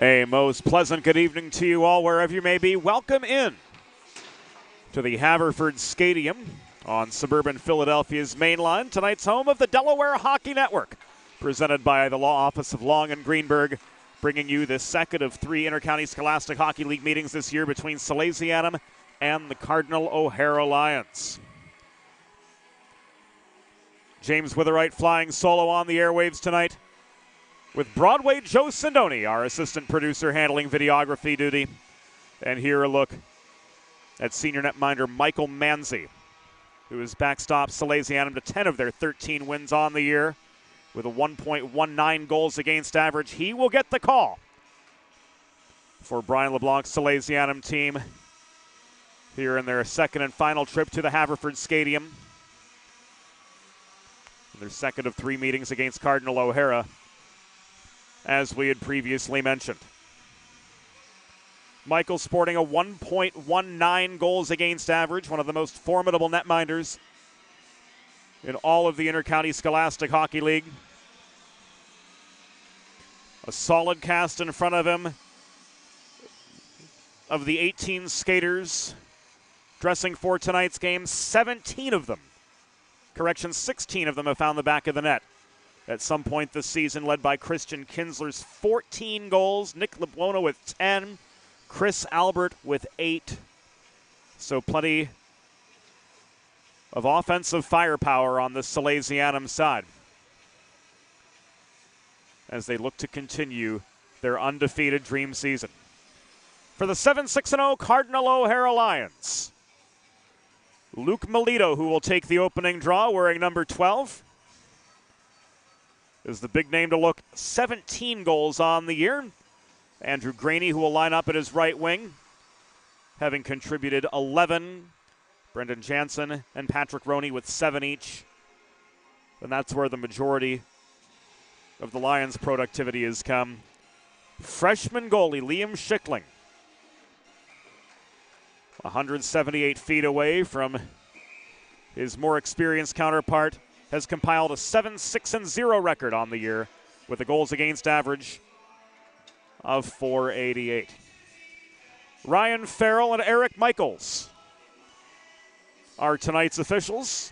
A most pleasant good evening to you all wherever you may be. Welcome in to the Haverford Skatium on suburban Philadelphia's main line. Tonight's home of the Delaware Hockey Network, presented by the Law Office of Long and Greenberg, bringing you the second of three Intercounty Scholastic Hockey League meetings this year between Salesianum and the Cardinal O'Hara Lions. James Witherite flying solo on the airwaves tonight, with Broadway Joe Sindoni, our assistant producer, handling videography duty. And here a look at senior netminder Michael Manzi, who has backstopped Salesianum to 10 of their 13 wins on the year with a 1.19 goals against average. He will get the call for Brian LeBlanc's Salesianum team here in their second and final trip to the Haverford Skatium. Their second of three meetings against Cardinal O'Hara, as we had previously mentioned. Michael sporting a 1.19 goals against average, one of the most formidable netminders in all of the Intercounty Scholastic Hockey League. A solid cast in front of him of the 18 skaters dressing for tonight's game. 17 of them, 16 of them have found the back of the net at some point this season, led by Christian Kinsler's 14 goals, Nick LeBlona with 10, Chris Albert with 8. So plenty of offensive firepower on the Salesianum side as they look to continue their undefeated dream season. For the 7-6-0 Cardinal O'Hara Lions, Luke Melito, who will take the opening draw wearing number 12, is the big name to look. 17 goals on the year. Andrew Graney, who will line up at his right wing, having contributed 11. Brendan Jansen and Patrick Roney with 7 each. And that's where the majority of the Lions' productivity has come. Freshman goalie Liam Schickling, 178 feet away from his more experienced counterpart, has compiled a 7-6-0 record on the year with a goals against average of .488. Ryan Farrell and Eric Michaels are tonight's officials.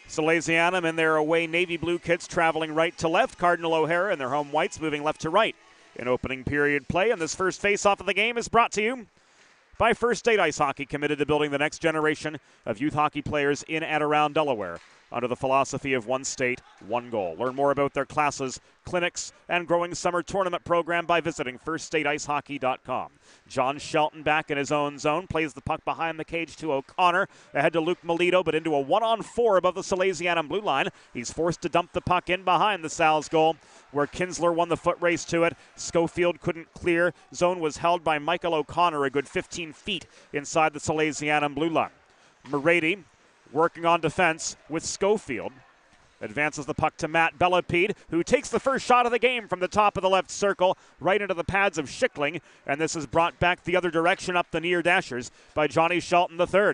Salesianum in their away navy blue kits traveling right to left. Cardinal O'Hara in their home whites moving left to right in opening period play. And this first face-off of the game is brought to you by First State Ice Hockey, committed to building the next generation of youth hockey players in and around Delaware under the philosophy of one state, one goal. Learn more about their classes, clinics, and growing summer tournament program by visiting firststateicehockey.com. John Shelton back in his own zone, plays the puck behind the cage to O'Connor, ahead to Luke Melito, but into a 1-on-4 above the Salesianum blue line. He's forced to dump the puck in behind the Sal's goal, where Kinsler won the foot race to it. Schofield couldn't clear. Zone was held by Michael O'Connor a good 15 feet inside the Salesianum blue line. Morady working on defense with Schofield. Advances the puck to Matt Bellapede, who takes the first shot of the game from the top of the left circle, right into the pads of Schickling, and this is brought back the other direction up the near dashers by Johnny Shelton III.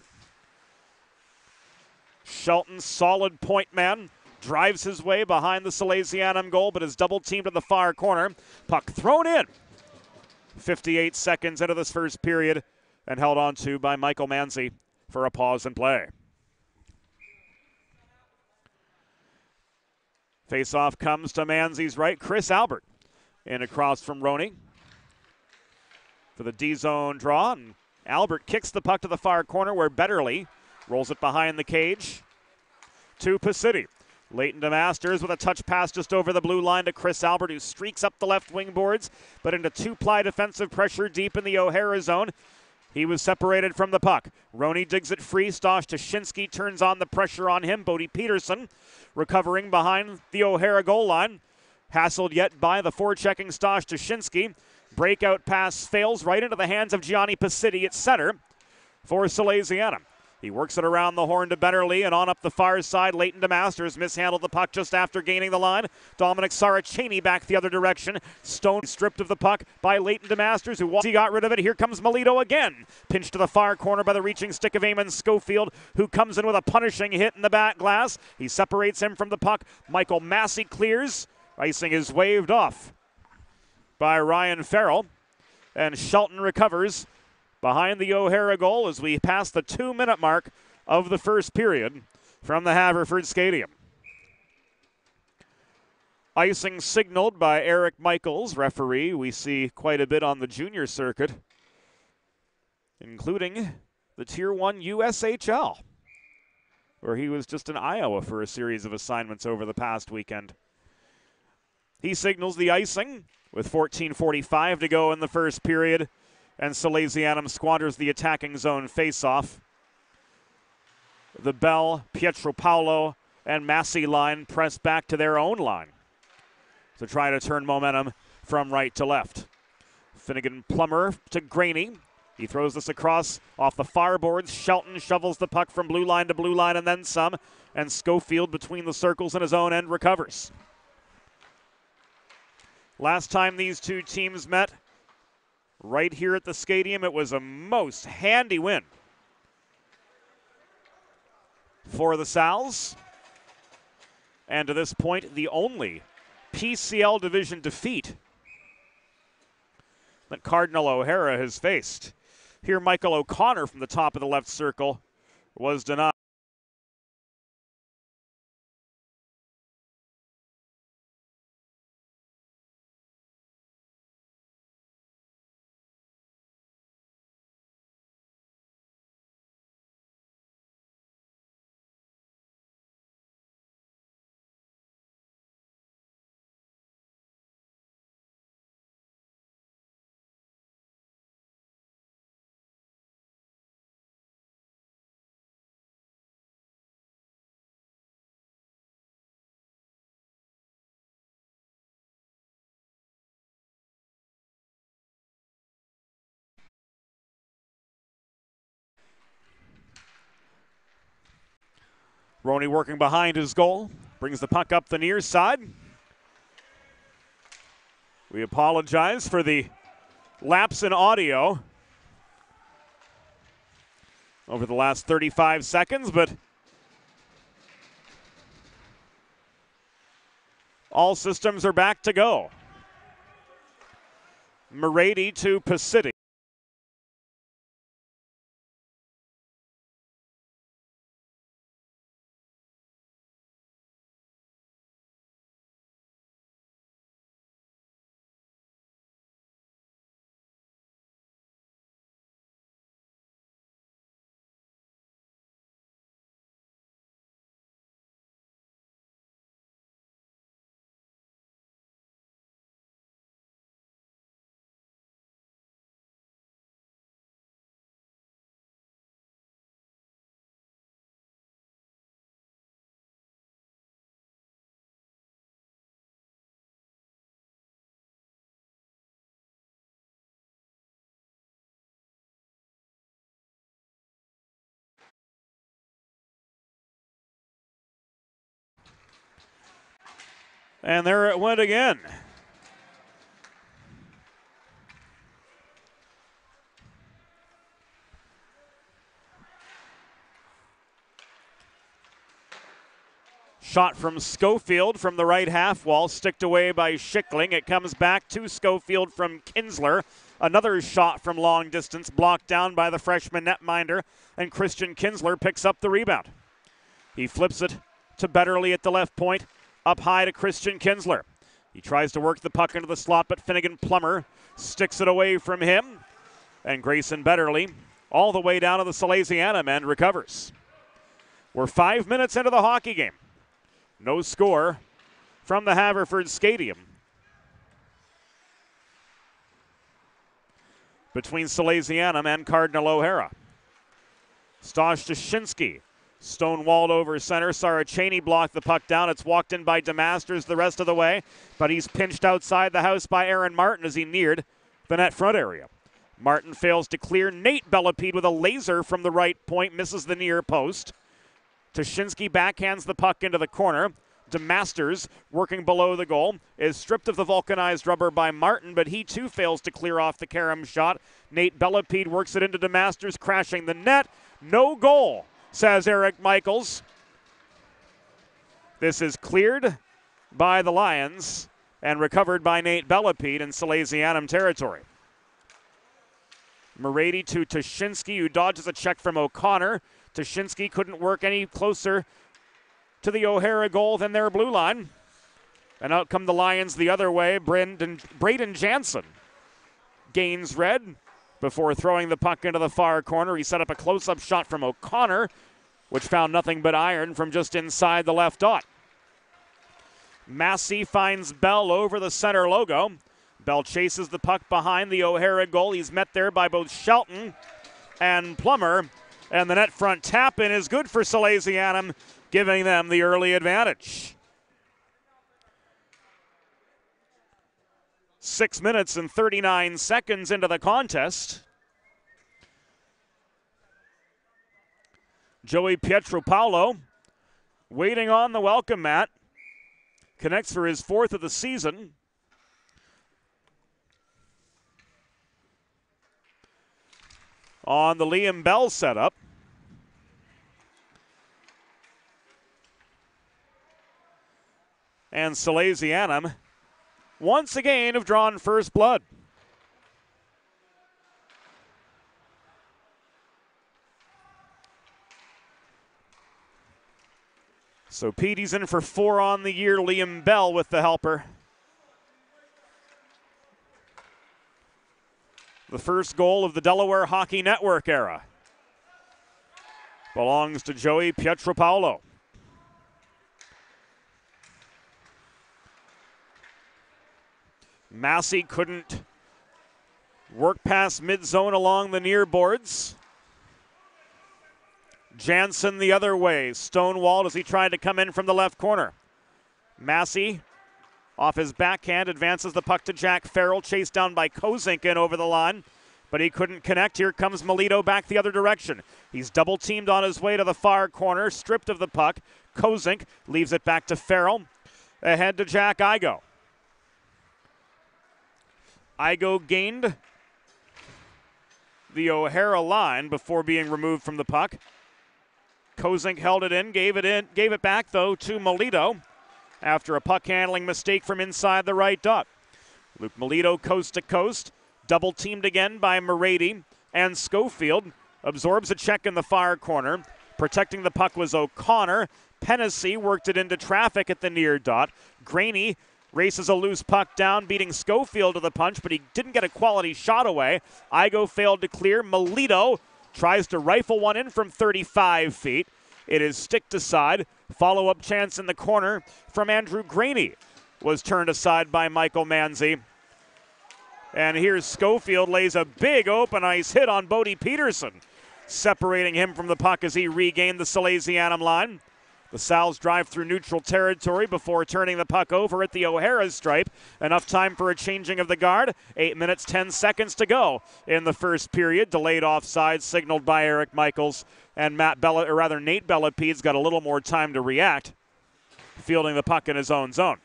Shelton, solid point man, drives his way behind the Salesianum goal, but is double-teamed in the far corner. Puck thrown in 58 seconds into this first period and held on to by Michael Manzi for a pause and play. Face-off comes to Manzi's right. Chris Albert in across from Roney for the D-zone draw. And Albert kicks the puck to the far corner where Betterly rolls it behind the cage to Pacitti. Leighton DeMasters with a touch pass just over the blue line to Chris Albert, who streaks up the left wing boards, but into two-ply defensive pressure deep in the O'Hara zone. He was separated from the puck. Roney digs it free. Stosh Tashinsky turns on the pressure on him. Bodie Peterson recovering behind the O'Hara goal line. Hassled yet by the forechecking Stosh Tashinsky. Breakout pass fails right into the hands of Gianni Pacitti at center for Salesianum. He works it around the horn to Betterly and on up the far side. Leighton DeMasters mishandled the puck just after gaining the line. Dominic Saraceni back the other direction. Stone stripped of the puck by Leighton DeMasters, who got rid of it. Here comes Melito again. Pinched to the far corner by the reaching stick of Eamon Schofield, who comes in with a punishing hit in the back glass. He separates him from the puck. Michael Massey clears Icing is waved off by Ryan Farrell, and Shelton recovers behind the O'Hara goal as we pass the 2-minute mark of the first period from the Haverford Skatium. Icing signaled by Eric Michaels, referee. We see quite a bit on the junior circuit, including the Tier 1 USHL, where he was just in Iowa for a series of assignments over the past weekend. He signals the icing with 14:45 to go in the first period, and Salesianum squanders the attacking zone faceoff. The Bell, Pietro Paolo, and Massey line press back to their own line to try to turn momentum from right to left. Finnegan Plummer to Graney. He throws this across off the far boards. Shelton shovels the puck from blue line to blue line and then some, and Schofield between the circles in his own end recovers. Last time these two teams met, right here at the Skatium, it was a most handy win for the Sals, and to this point, the only PCL division defeat that Cardinal O'Hara has faced. Here, Michael O'Connor from the top of the left circle was denied. Roney working behind his goal, brings the puck up the near side. We apologize for the lapse in audio over the last 35 seconds, but all systems are back to go. Morady to Pacitti. And there it went again. Shot from Schofield from the right half wall, sticked away by Schickling. It comes back to Schofield from Kinsler. Another shot from long distance, blocked down by the freshman netminder, and Christian Kinsler picks up the rebound. He flips it to Betterly at the left point, up high to Christian Kinsler. He tries to work the puck into the slot, but Finnegan Plummer sticks it away from him, and Grayson Betterly all the way down to the Salesianum end recovers. We're 5 minutes into the hockey game. No score from the Haverford Skatium. Between Salesianum and Cardinal O'Hara. Stosh to Shinsky. Stonewalled over center. Saraceni blocked the puck down. It's walked in by DeMasters the rest of the way, but he's pinched outside the house by Aaron Martin as he neared the net front area. Martin fails to clear. Nate Bellapede with a laser from the right point misses the near post. Tashinsky backhands the puck into the corner. DeMasters, working below the goal, is stripped of the vulcanized rubber by Martin, but he too fails to clear off the carom shot. Nate Bellapede works it into DeMasters, crashing the net. No goal, says Eric Michaels. This is cleared by the Lions, and recovered by Nate Bellepede in Salesianum territory. Morady to Toshinsky, who dodges a check from O'Connor. Toshinsky couldn't work any closer to the O'Hara goal than their blue line. And out come the Lions the other way. Braden Jansen gains red before throwing the puck into the far corner. He set up a close-up shot from O'Connor, which found nothing but iron from just inside the left dot. Massey finds Bell over the center logo. Bell chases the puck behind the O'Hara goal. He's met there by both Shelton and Plummer. And the net front tap-in is good for Salesianum, giving them the early advantage. 6 minutes and 39 seconds into the contest. Joey Pietropaulo waiting on the welcome mat. Connects for his 4th of the season. On the Liam Bell setup. And Salesianum once again have drawn first blood. So Petey's in for 4 on the year. Liam Bell with the helper. The first goal of the Delaware Hockey Network era belongs to Joey Pietropaulo. Massey couldn't work past mid-zone along the near boards. Jansen the other way, stonewalled as he tried to come in from the left corner. Massey, off his backhand, advances the puck to Jack Farrell, chased down by Kozinkin over the line, but he couldn't connect. Here comes Melito back the other direction. He's double-teamed on his way to the far corner, stripped of the puck. Kozink leaves it back to Farrell, ahead to Jack Igo. Igo gained the O'Hara line before being removed from the puck. Kozink held it in, gave it back though to Melito after a puck handling mistake from inside the right dot. Luke Melito coast to coast, double teamed again by Morady, and Schofield absorbs a check in the far corner. Protecting the puck was O'Connor. Pennessy worked it into traffic at the near dot. Graney races a loose puck down, beating Schofield to the punch, but he didn't get a quality shot away. Igo failed to clear. Melito tries to rifle one in from 35 feet. It is sticked aside. Follow-up chance in the corner from Andrew Graney was turned aside by Michael Manzi. And here's Schofield, lays a big open ice hit on Bodie Peterson, separating him from the puck as he regained the Salesianum line. The Sal's drive through neutral territory before turning the puck over at the O'Hara stripe. Enough time for a changing of the guard. 8 minutes, 10 seconds to go in the first period. Delayed offside signaled by Eric Michaels. And Nate Bellapede's got a little more time to react, fielding the puck in his own zone.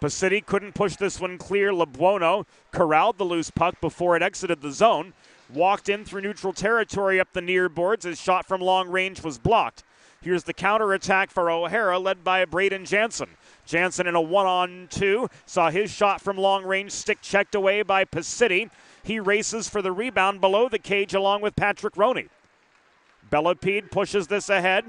Pacitti couldn't push this one clear. LeBuono corralled the loose puck before it exited the zone. Walked in through neutral territory up the near boards. His shot from long range was blocked. Here's the counterattack for O'Hara, led by Braden Jansen. Jansen in a 1-on-2 saw his shot from long range stick checked away by Pacitti. He races for the rebound below the cage along with Patrick Roney. Bellepede pushes this ahead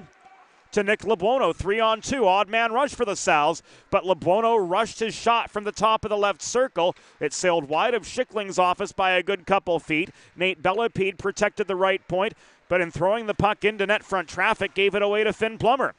to Nick LeBuono. 3-on-2, odd man rush for the Sal's, but LeBuono rushed his shot from the top of the left circle. It sailed wide of Schickling's office by a good couple feet. Nate Bellepede protected the right point, but in throwing the puck into net front traffic, gave it away to Finn Plummer.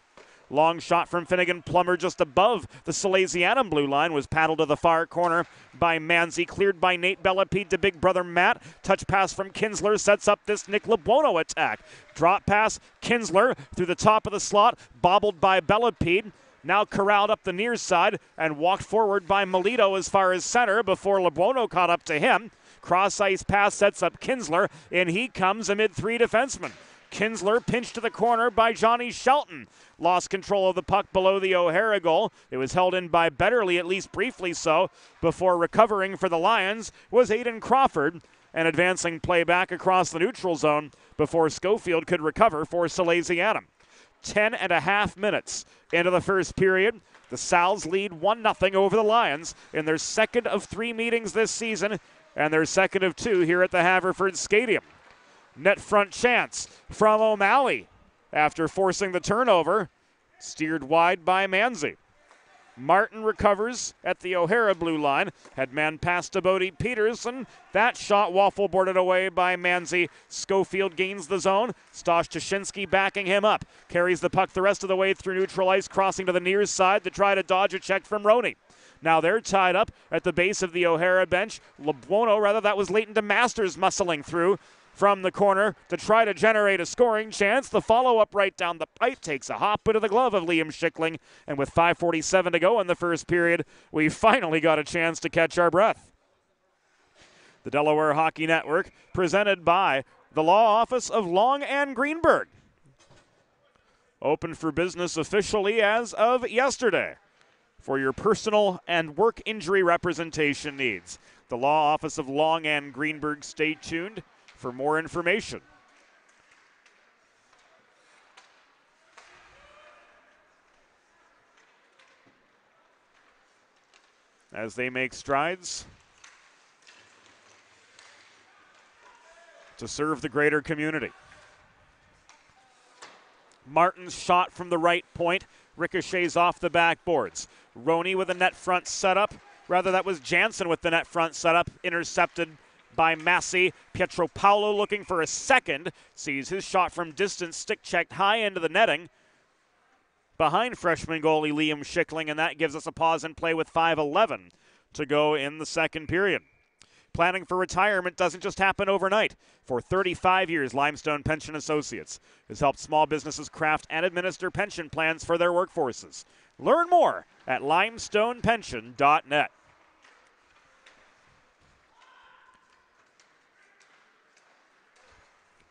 Long shot from Finnegan. Plummer just above the Salesianum blue line was paddled to the far corner by Manzi. Cleared by Nate Bellepede to big brother Matt. Touch pass from Kinsler sets up this Nick LeBuono attack. Drop pass, Kinsler through the top of the slot, bobbled by Bellepede. Now corralled up the near side and walked forward by Melito as far as center before LeBuono caught up to him. Cross ice pass sets up Kinsler, and he comes amid 3 defensemen. Kinsler pinched to the corner by Johnny Shelton. Lost control of the puck below the O'Hara goal. It was held in by Betterly, at least briefly so, before recovering for the Lions was Aiden Crawford, and advancing play back across the neutral zone before Schofield could recover for Salesianum. 10.5 minutes into the first period. The Sal's lead 1-0 over the Lions in their second of 3 meetings this season and their second of 2 here at the Haverford Skatium. Net front chance from O'Malley after forcing the turnover. Steered wide by Manzi. Martin recovers at the O'Hara blue line. Had man passed to Bodie Peterson. That shot waffle boarded away by Manzi. Schofield gains the zone. Stosh Tuschinski backing him up. Carries the puck the rest of the way through neutral ice, crossing to the near side to try to dodge a check from Roney. Now they're tied up at the base of the O'Hara bench. That was Leighton DeMasters muscling through from the corner to try to generate a scoring chance. The follow-up right down the pipe takes a hop into the glove of Liam Schickling. And with 5:47 to go in the first period, we finally got a chance to catch our breath. The Delaware Hockey Network, presented by the Law Office of Long and Greenberg. Open for business officially as of yesterday for your personal and work injury representation needs. The Law Office of Long and Greenberg, stay tuned for more information. As they make strides to serve the greater community. Martin's shot from the right point ricochets off the backboards. Roney with a net front setup. That was Jansen with the net front setup, intercepted by Massey. Pietro Paolo looking for a second. Sees his shot from distance, stick checked high into the netting behind freshman goalie Liam Schickling, and that gives us a pause in play with 5:11 to go in the second period. Planning for retirement doesn't just happen overnight. For 35 years, Limestone Pension Associates has helped small businesses craft and administer pension plans for their workforces. Learn more at limestonepension.net.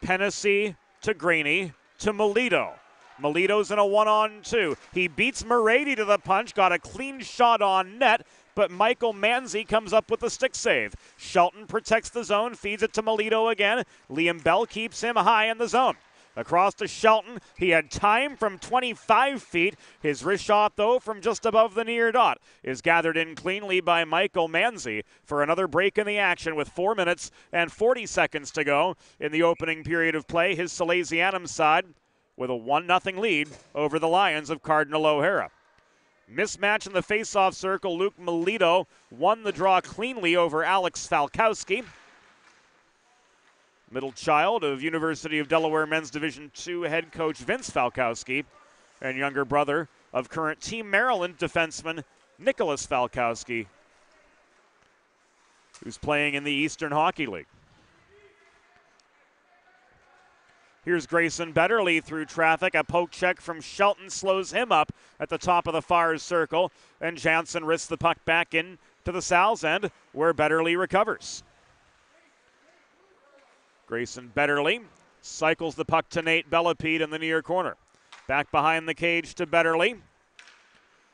Hennessy to Graney to Melito. Melito's in a 1-on-2. He beats Morady to the punch, got a clean shot on net, but Michael Manzi comes up with a stick save. Shelton protects the zone, feeds it to Melito again. Liam Bell keeps him high in the zone. Across to Shelton. He had time from 25 feet. His wrist shot, though, from just above the near dot is gathered in cleanly by Michael Manzi for another break in the action with 4 minutes and 40 seconds to go in the opening period of play. His Salesianum side with a 1-0 lead over the Lions of Cardinal O'Hara. Mismatch in the face-off circle. Luke Melito won the draw cleanly over Alex Falkowski. Middle child of University of Delaware Men's Division II head coach Vince Falkowski, and younger brother of current Team Maryland defenseman Nicholas Falkowski, who's playing in the Eastern Hockey League. Here's Grayson Betterly through traffic. A poke check from Shelton slows him up at the top of the far circle, and Jansen risks the puck back in to the Sal's end, where Betterly recovers. Grayson Betterly cycles the puck to Nate Bellapede in the near corner. Back behind the cage to Betterly.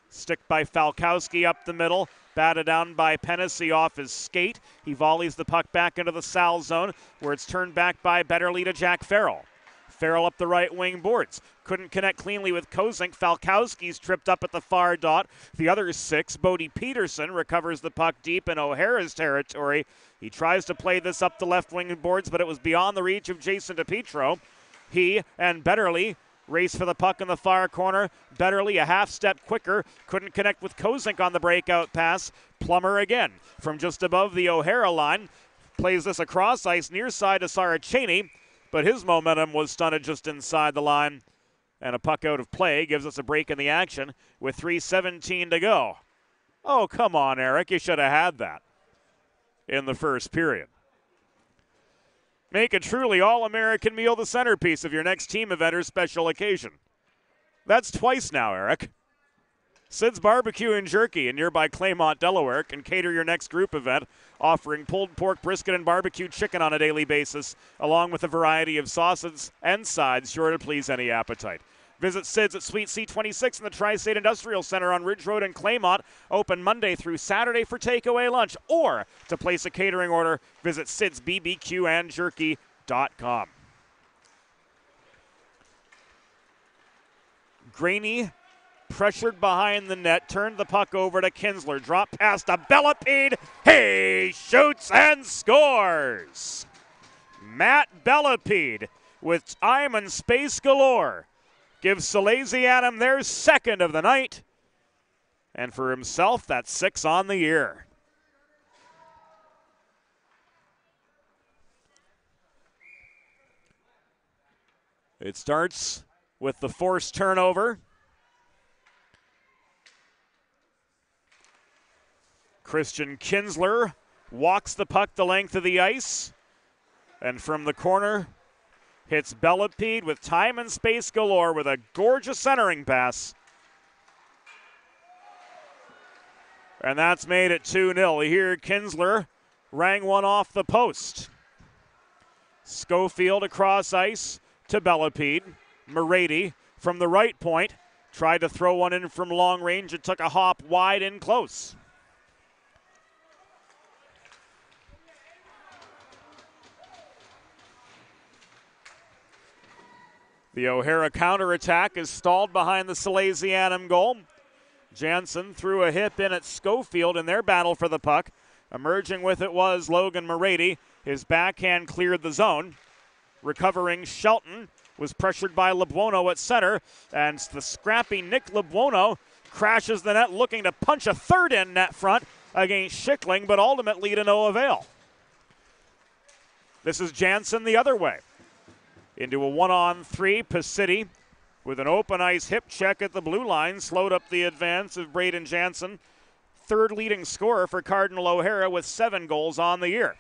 Stick by Falkowski up the middle. Batted down by Hennessy off his skate. He volleys the puck back into the Sal zone, where it's turned back by Betterly to Jack Farrell. Farrell up the right wing boards. Couldn't connect cleanly with Kozink. Falkowski's tripped up at the far dot. The other six, Bodie Peterson, recovers the puck deep in O'Hara's territory. He tries to play this up the left wing boards, but it was beyond the reach of Jason DePietro. He and Betterly race for the puck in the far corner. Betterly a half step quicker. Couldn't connect with Kozink on the breakout pass. Plummer again from just above the O'Hara line. Plays this across ice near side to Saraceni, but his momentum was stunted just inside the line. And a puck out of play gives us a break in the action with 3:17 to go. Oh, come on, Eric. You should have had that in the first period. Make a truly all-American meal the centerpiece of your next team event or special occasion. That's twice now, Eric. Sid's Barbecue and Jerky in nearby Claymont, Delaware can cater your next group event, offering pulled pork, brisket, and barbecue chicken on a daily basis, along with a variety of sauces and sides sure to please any appetite. Visit Sid's at Suite C26 in the Tri-State Industrial Center on Ridge Road in Claymont, open Monday through Saturday for takeaway lunch, or to place a catering order, visit sidsbbqandjerky.com. Graney pressured behind the net, turned the puck over to Kinsler, drop pass to Bellepede. He shoots and scores. Matt Bellepede, with time and space galore, gives Salesianum their second of the night. And for himself, that's 6 on the year. It starts with the forced turnover. Christian Kinsler walks the puck the length of the ice, and from the corner hits Bellepede with time and space galore with a gorgeous centering pass. And that's made it 2-0. Here Kinsler rang one off the post. Schofield across ice to Bellepede. Morady from the right point tried to throw one in from long range. It took a hop wide in close. The O'Hara counterattack is stalled behind the Salesianum goal. Jansen threw a hip in at Schofield in their battle for the puck. Emerging with it was Logan Morady. His backhand cleared the zone. Recovering Shelton was pressured by Lebuono at center, and the scrappy Nick Lebuono crashes the net looking to punch a third in net front against Schickling, but ultimately to no avail. This is Jansen the other way. Into a 1-on-3, Pacitti with an open ice hip check at the blue line, slowed up the advance of Braden Jansen, third leading scorer for Cardinal O'Hara with 7 goals on the year.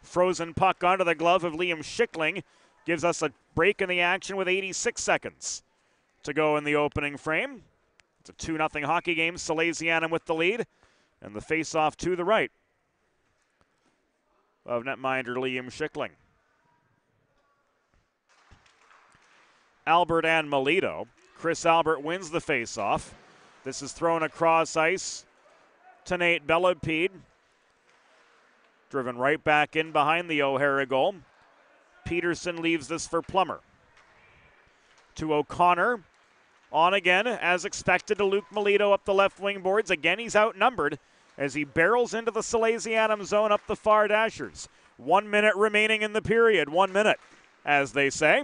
Frozen puck onto the glove of Liam Schickling gives us a break in the action with 86 seconds to go in the opening frame. It's a 2-0 hockey game. Salesianum with the lead, and the face-off to the right of netminder Liam Schickling. Albert and Melito. Chris Albert wins the face-off. This is thrown across ice to Nate Bellepede. Driven right back in behind the O'Hara goal. Peterson leaves this for Plummer. To O'Connor. On again, as expected, to Luke Melito up the left wing boards. Again, he's outnumbered as he barrels into the Salesianum zone up the far dashers. 1 minute remaining in the period. 1 minute, as they say.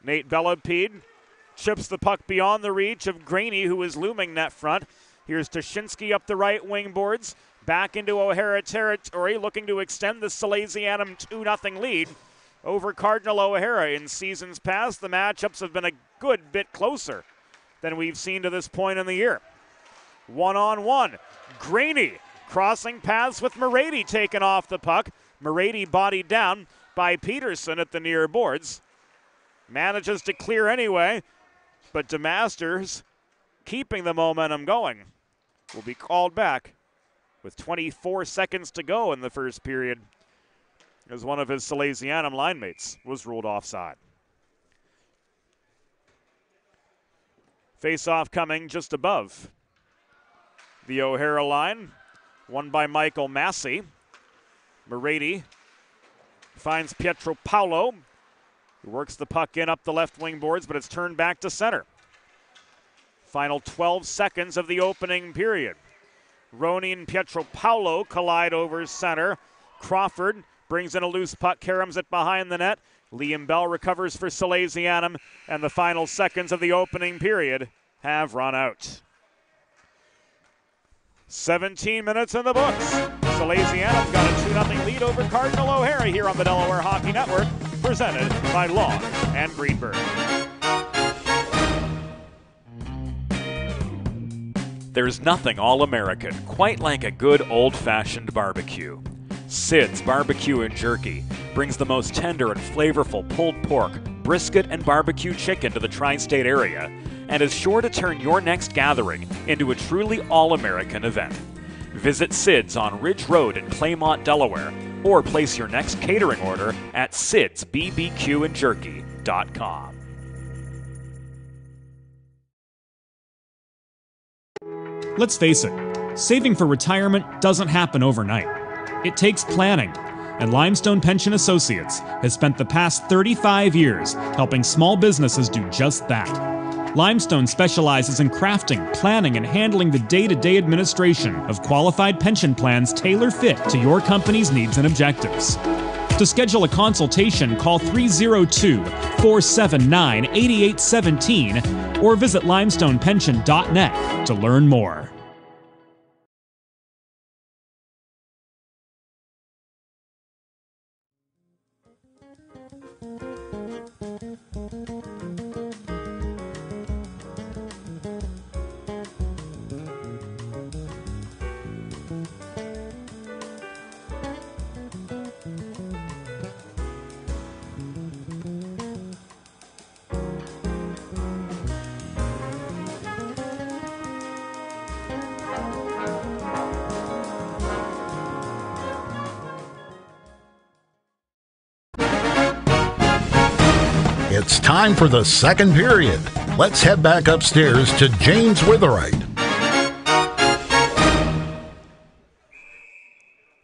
Nate Bellepede chips the puck beyond the reach of Graney, who is looming net front. Here's Tashinsky up the right wing boards. Back into O'Hara territory, looking to extend the Salesianum 2-0 lead over Cardinal O'Hara. In seasons past, the matchups have been a good bit closer than we've seen to this point in the year. 1-on-1. Graney crossing paths with Morady taken off the puck. Morady bodied down by Peterson at the near boards. Manages to clear anyway, but DeMasters, keeping the momentum going, will be called back with 24 seconds to go in the first period as one of his Salesianum line mates was ruled offside. Face-off coming just above the O'Hara line, won by Michael Massey. Morady finds Pietro Paolo, who works the puck in up the left wing boards, but it's turned back to center. Final 12 seconds of the opening period. Roney and Pietro Paolo collide over center. Crawford brings in a loose puck, caroms it behind the net. Liam Bell recovers for Salesianum, and the final seconds of the opening period have run out. 17 minutes in the books. Salesianum's got a 2-0 lead over Cardinal O'Hara here on the Delaware Hockey Network, presented by Long and Greenberg. There's nothing all-American quite like a good old-fashioned barbecue. Sid's Barbecue and Jerky brings the most tender and flavorful pulled pork, brisket, and barbecue chicken to the tri-state area and is sure to turn your next gathering into a truly all-American event. Visit Sid's on Ridge Road in Claymont, Delaware, or place your next catering order at sidsbbqandjerky.com. Let's face it, saving for retirement doesn't happen overnight. It takes planning, and Limestone Pension Associates has spent the past 35 years helping small businesses do just that. Limestone specializes in crafting, planning, and handling the day-to-day administration of qualified pension plans tailor-fit to your company's needs and objectives. To schedule a consultation, call 302-479-8817 or visit limestonepension.net to learn more. It's time for the second period. Let's head back upstairs to James Witherite.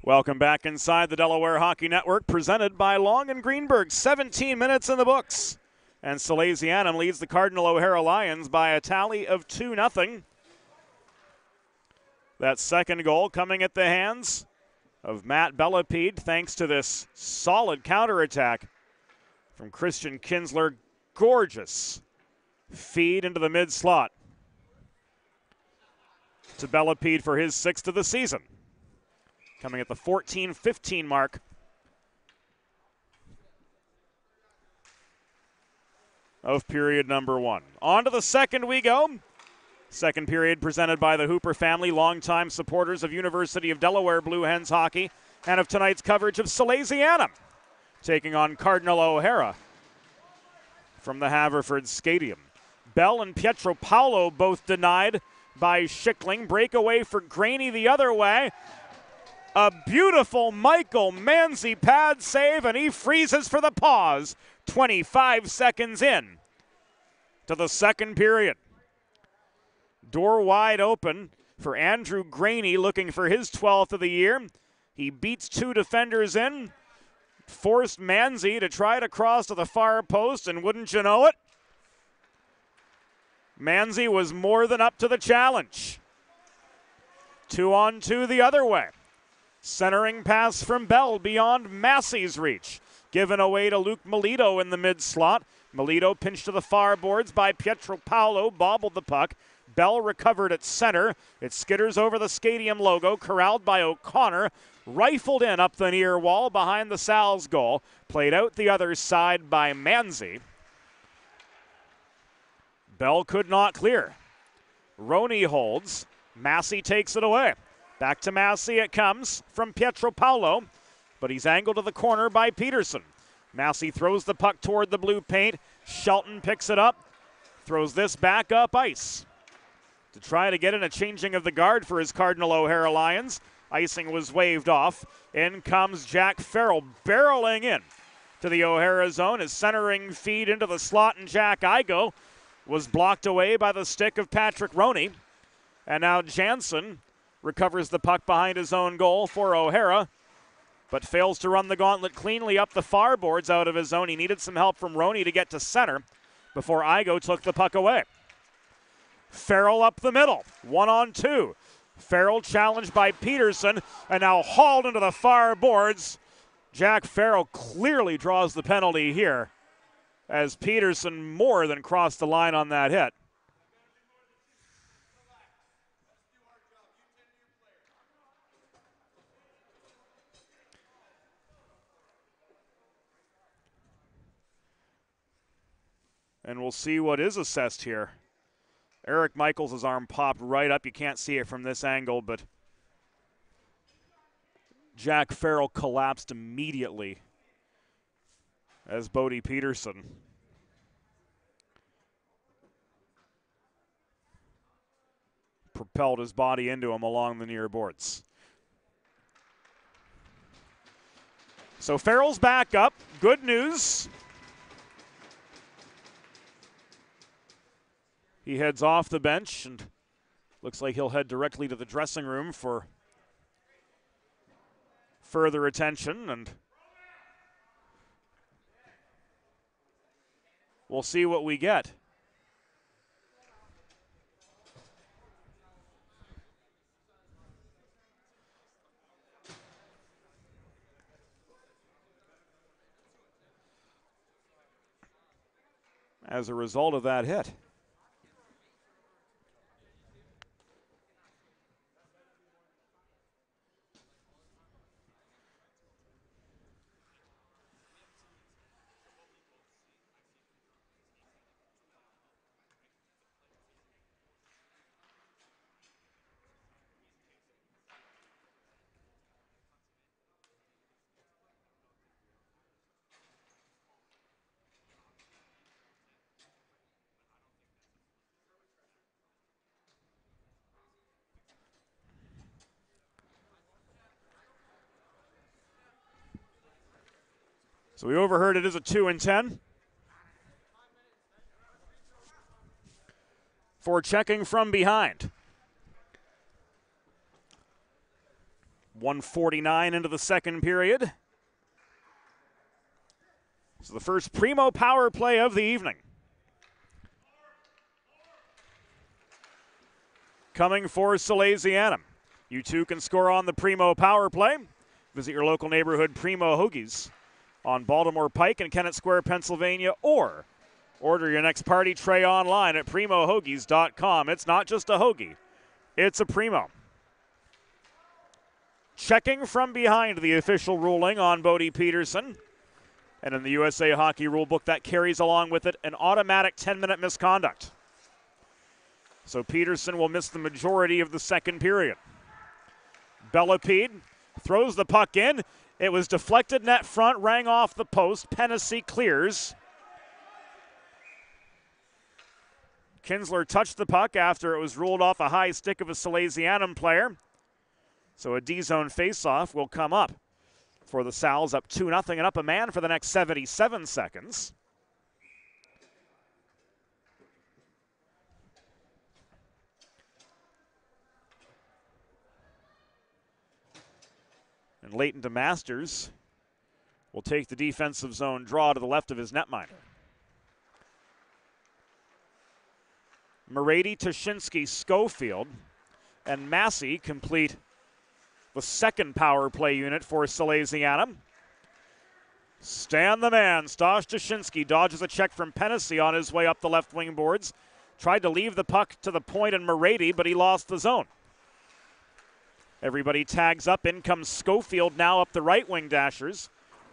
Welcome back inside the Delaware Hockey Network, presented by Long and Greenberg. 17 minutes in the books. And Salesianum leads the Cardinal O'Hara Lions by a tally of 2-0. That second goal coming at the hands of Matt Bellepede, thanks to this solid counterattack from Christian Kinsler. Gorgeous feed into the mid-slot to Bellepede for his 6th of the season. Coming at the 14-15 mark of period number 1. On to the second we go. Second period presented by the Hooper family, longtime supporters of University of Delaware Blue Hens hockey, and of tonight's coverage of Salesianum, taking on Cardinal O'Hara from the Haverford Skatium. Bell and Pietro Paolo both denied by Schickling. Breakaway for Graney the other way. A beautiful Michael Manzi pad save, and he freezes for the pause. 25 seconds in to the second period. Door wide open for Andrew Graney, looking for his 12th of the year. He beats 2 defenders in, forced Manzi to try to cross to the far post, and wouldn't you know it, Manzi was more than up to the challenge. 2-on-2 the other way. Centering pass from Bell beyond Massey's reach. Given away to Luke Melito in the mid-slot. Melito pinched to the far boards by Pietro Paolo, bobbled the puck. Bell recovered at center. It skitters over the Skatium logo, corralled by O'Connor. Rifled in up the near wall behind the Sal's goal. Played out the other side by Manzi. Bell could not clear. Roney holds. Massey takes it away. Back to Massey it comes from Pietro Paolo, but he's angled to the corner by Peterson. Massey throws the puck toward the blue paint. Shelton picks it up, throws this back up ice to try to get in a changing of the guard for his Cardinal O'Hara Lions. Icing was waved off. In comes Jack Farrell barreling in to the O'Hara zone. His centering feed into the slot, and Jack Igo was blocked away by the stick of Patrick Roney. And now Jansen recovers the puck behind his own goal for O'Hara, but fails to run the gauntlet cleanly up the far boards out of his zone. He needed some help from Roney to get to center before Igo took the puck away. Farrell up the middle, 1-on-2. Farrell challenged by Peterson and now hauled into the far boards. Jack Farrell clearly draws the penalty here as Peterson more than crossed the line on that hit. And we'll see what is assessed here. Eric Michaels' arm popped right up. You can't see it from this angle, but Jack Farrell collapsed immediately as Bodie Peterson propelled his body into him along the near boards. So Farrell's back up. Good news. He heads off the bench and looks like he'll head directly to the dressing room for further attention, and we'll see what we get. as a result of that hit. So we overheard it is a 2-10. For checking from behind. 1:49 into the second period. So the first primo power play of the evening. Coming for Salesianum. You too can score on the primo power play. Visit your local neighborhood Primo Hoagies on Baltimore Pike and Kennett Square, Pennsylvania, or order your next party tray online at primohoagies.com. It's not just a hoagie, it's a primo. Checking from behind, the official ruling on Bodie Peterson. And in the USA Hockey rulebook, that carries along with it an automatic 10-minute misconduct. So Peterson will miss the majority of the second period. Bellepede throws the puck in. It was deflected net front, rang off the post. Hennessy clears. Kinsler touched the puck after it was ruled off a high stick of a Salesianum player. So a D-zone faceoff will come up for the Sal's, up 2-0 and up a man for the next 77 seconds. And Leighton DeMasters will take the defensive zone draw to the left of his netminder. Morady, Tashinsky, Schofield, and Massey complete the second power play unit for Salesianum. Stan the man. Stosh Tashinsky dodges a check from Hennessy on his way up the left wing boards. Tried to leave the puck to the point in Morady, but he lost the zone. Everybody tags up. In comes Schofield now up the right wing dashers.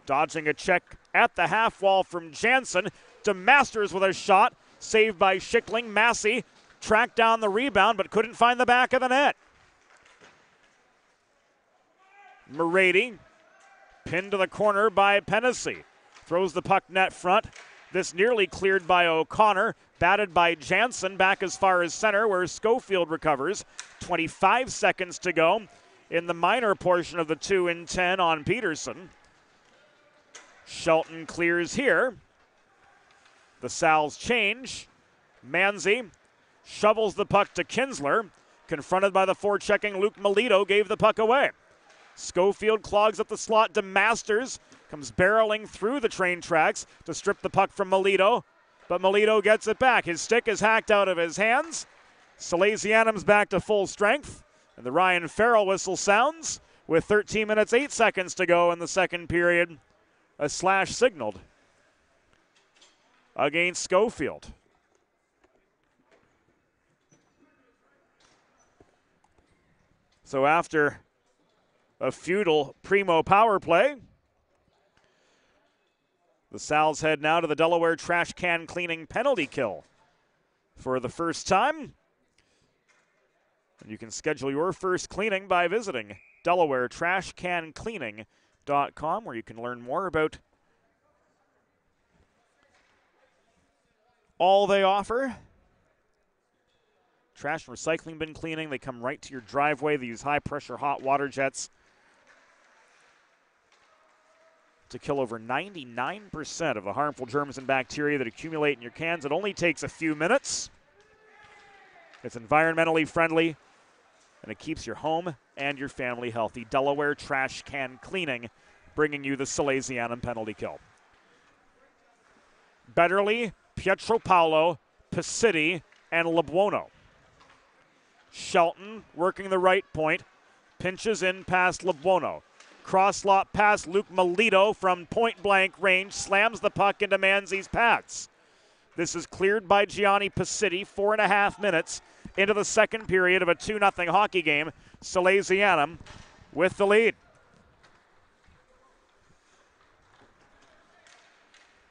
Dodging a check at the half wall from Jansen. DeMasters with a shot. Saved by Schickling. Massey tracked down the rebound but couldn't find the back of the net. Morady pinned to the corner by Hennessy. Throws the puck net front. This nearly cleared by O'Connor. Batted by Jansen back as far as center where Schofield recovers. 25 seconds to go in the minor portion of the 2-10 on Peterson. Shelton clears here. The Sal's change. Manzi shovels the puck to Kinsler. Confronted by the forechecking Luke Melito, gave the puck away. Schofield clogs up the slot. DeMasters comes barreling through the train tracks to strip the puck from Melito. But Melito gets it back. His stick is hacked out of his hands. Salesianum's back to full strength. And the Ryan Farrell whistle sounds with 13 minutes, 8 seconds to go in the second period. A slash signaled against Schofield. So after a futile primo power play, the Sal's head now to the Delaware trash can cleaning penalty kill for the first time. And you can schedule your first cleaning by visiting DelawareTrashCanCleaning.com, where you can learn more about all they offer. Trash and recycling bin cleaning. They come right to your driveway. They use high-pressure hot water jets to kill over 99% of the harmful germs and bacteria that accumulate in your cans. It only takes a few minutes. It's environmentally friendly, and it keeps your home and your family healthy. Delaware Trash Can Cleaning, bringing you the Salesianum penalty kill. Betterly, Pietropaulo, Pacidi, and Lebuono. Shelton working the right point, pinches in past Lebuono. Cross-slot pass, Luke Melito from point-blank range slams the puck into Manzi's pads. This is cleared by Gianni Pacitti. 4.5 minutes into the second period of a 2-0 hockey game. Salesianum with the lead.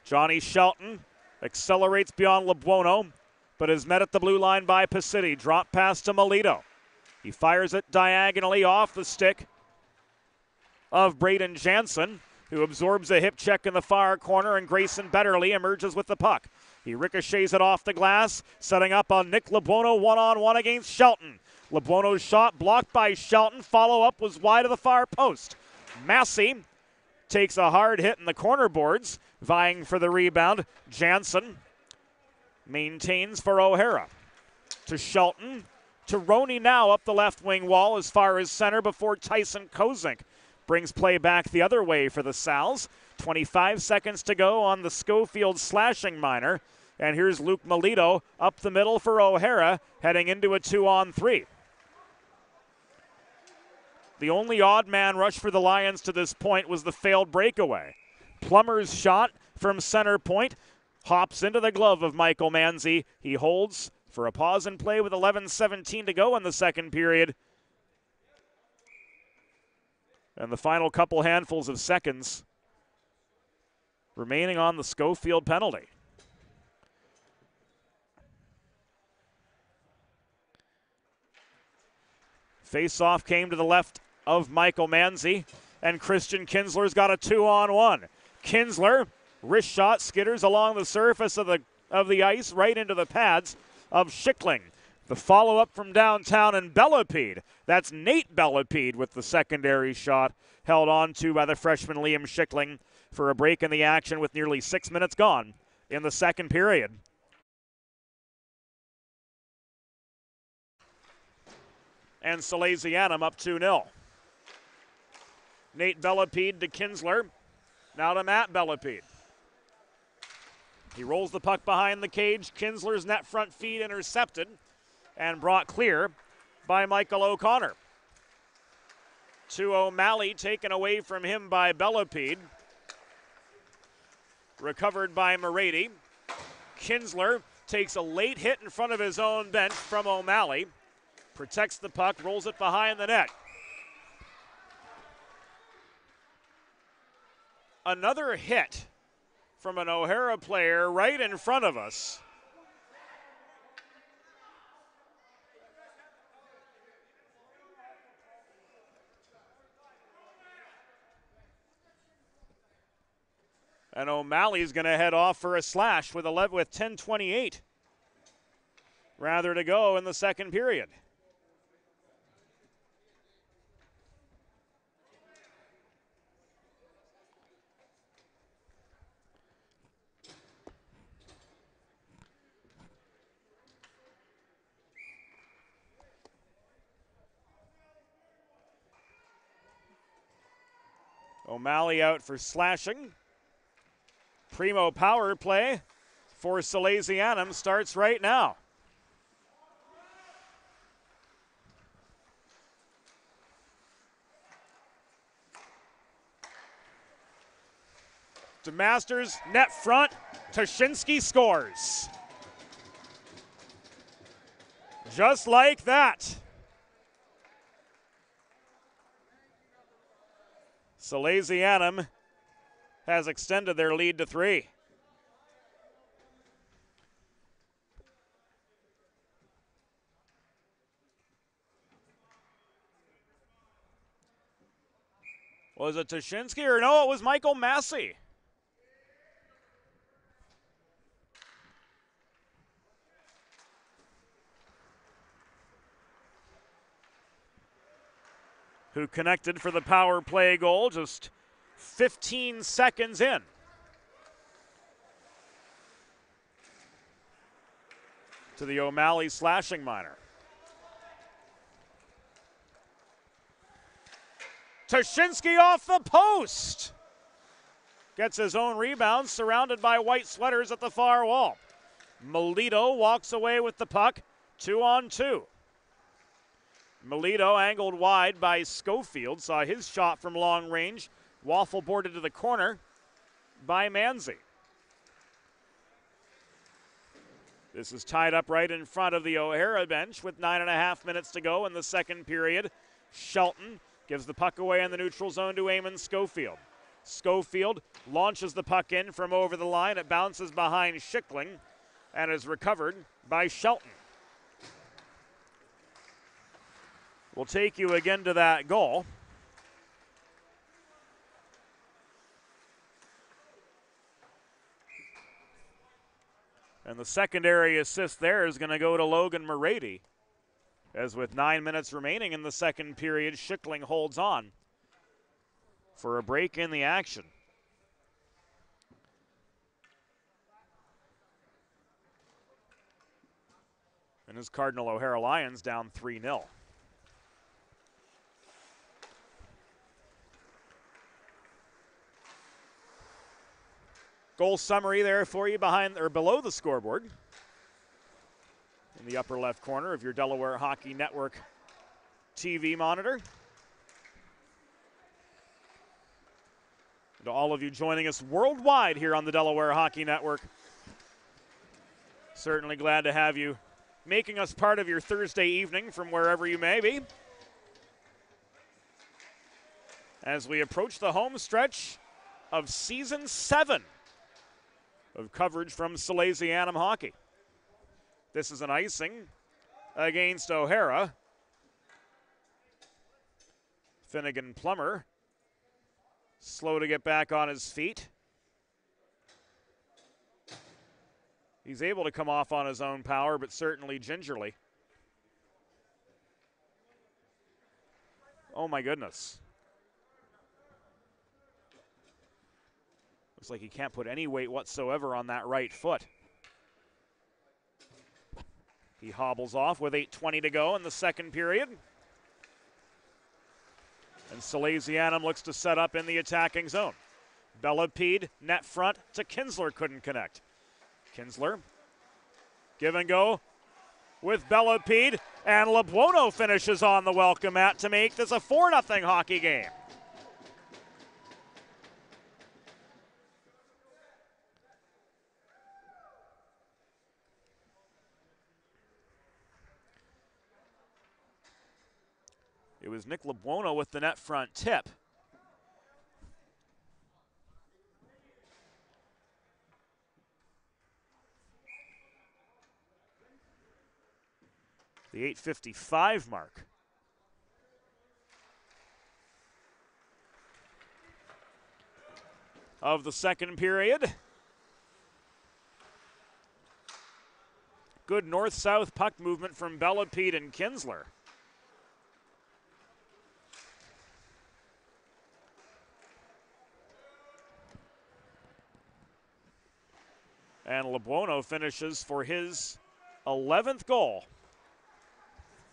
Johnny Shelton accelerates beyond LeBuono, but is met at the blue line by Pacitti. Drop pass to Melito. He fires it diagonally off the stick of Braden Jansen, who absorbs a hip check in the far corner, and Grayson Betterly emerges with the puck. He ricochets it off the glass, setting up on Nick LeBuono one-on-one against Shelton. LeBuono's shot blocked by Shelton. Follow-up was wide of the far post. Massey takes a hard hit in the corner boards, vying for the rebound. Jansen maintains for O'Hara. To Shelton. To Roney now up the left wing wall as far as center before Tyson Kozink brings play back the other way for the Sals. 25 seconds to go on the Schofield slashing minor. And here's Luke Melito up the middle for O'Hara, heading into a 2-on-3. The only odd man rush for the Lions to this point was the failed breakaway. Plummer's shot from center point hops into the glove of Michael Manzi. He holds for a pause in play with 11:17 to go in the second period. And the final couple handfuls of seconds remaining on the Schofield penalty. Face-off came to the left of Michael Manzi, and Christian Kinsler's got a 2-on-1. Kinsler, wrist shot, skitters along the surface of the ice right into the pads of Schickling. The follow-up from downtown, and Bellapede. That's Nate Bellapede with the secondary shot, held on to by the freshman Liam Schickling for a break in the action with nearly 6 minutes gone in the second period. And Salesianum up 2-0. Nate Bellapede to Kinsler. Now to Matt Bellapede. He rolls the puck behind the cage. Kinsler's net front feed intercepted and brought clear by Michael O'Connor. To O'Malley, taken away from him by Bellapede. Recovered by Morady. Kinsler takes a late hit in front of his own bench from O'Malley. Protects the puck, rolls it behind the net. Another hit from an O'Hara player right in front of us. And O'Malley's going to head off for a slash with 10:28 rather to go in the second period. O'Malley out for slashing. Primo power play for Salesianum starts right now. DeMasters net front. Toshinsky scores. Just like that. Salesianum has extended their lead to 3. Was it Toshinsky or no, it was Michael Massey. Who connected for the power play goal just 15 seconds in. To the O'Malley slashing minor. Toshinsky off the post. Gets his own rebound, surrounded by white sweaters at the far wall. Melito walks away with the puck, 2-on-2. Melito angled wide by Schofield, saw his shot from long range, waffle boarded to the corner by Manzi. This is tied up right in front of the O'Hara bench with 9.5 minutes to go in the second period. Shelton gives the puck away in the neutral zone to Eamon Schofield. Schofield launches the puck in from over the line. It bounces behind Schickling and is recovered by Shelton. We'll take you again to that goal. And the secondary assist there is going to go to Logan Morady. As with 9 minutes remaining in the second period, Schickling holds on for a break in the action. And his Cardinal O'Hara Lions down 3-0. Goal summary there for you behind or below the scoreboard. In the upper left corner of your Delaware Hockey Network TV monitor. To all of you joining us worldwide here on the Delaware Hockey Network. Certainly glad to have you making us part of your Thursday evening from wherever you may be. As we approach the home stretch of Season 7 of coverage from Salesianum Hockey. This is an icing against O'Hara. Finnegan Plummer, slow to get back on his feet. He's able to come off on his own power, but certainly gingerly. Oh my goodness. Looks like he can't put any weight whatsoever on that right foot. He hobbles off with 8:20 to go in the second period. And Salesianum looks to set up in the attacking zone. Bellepede, net front to Kinsler, couldn't connect. Kinsler, give and go with Bellepede, and Labuono finishes on the welcome mat to make this a 4-0 hockey game. It was Nick Labuono with the net front tip. The 8:55 mark. Of the second period. Good north-south puck movement from Bellepede and Kinsler. And Labuono finishes for his 11th goal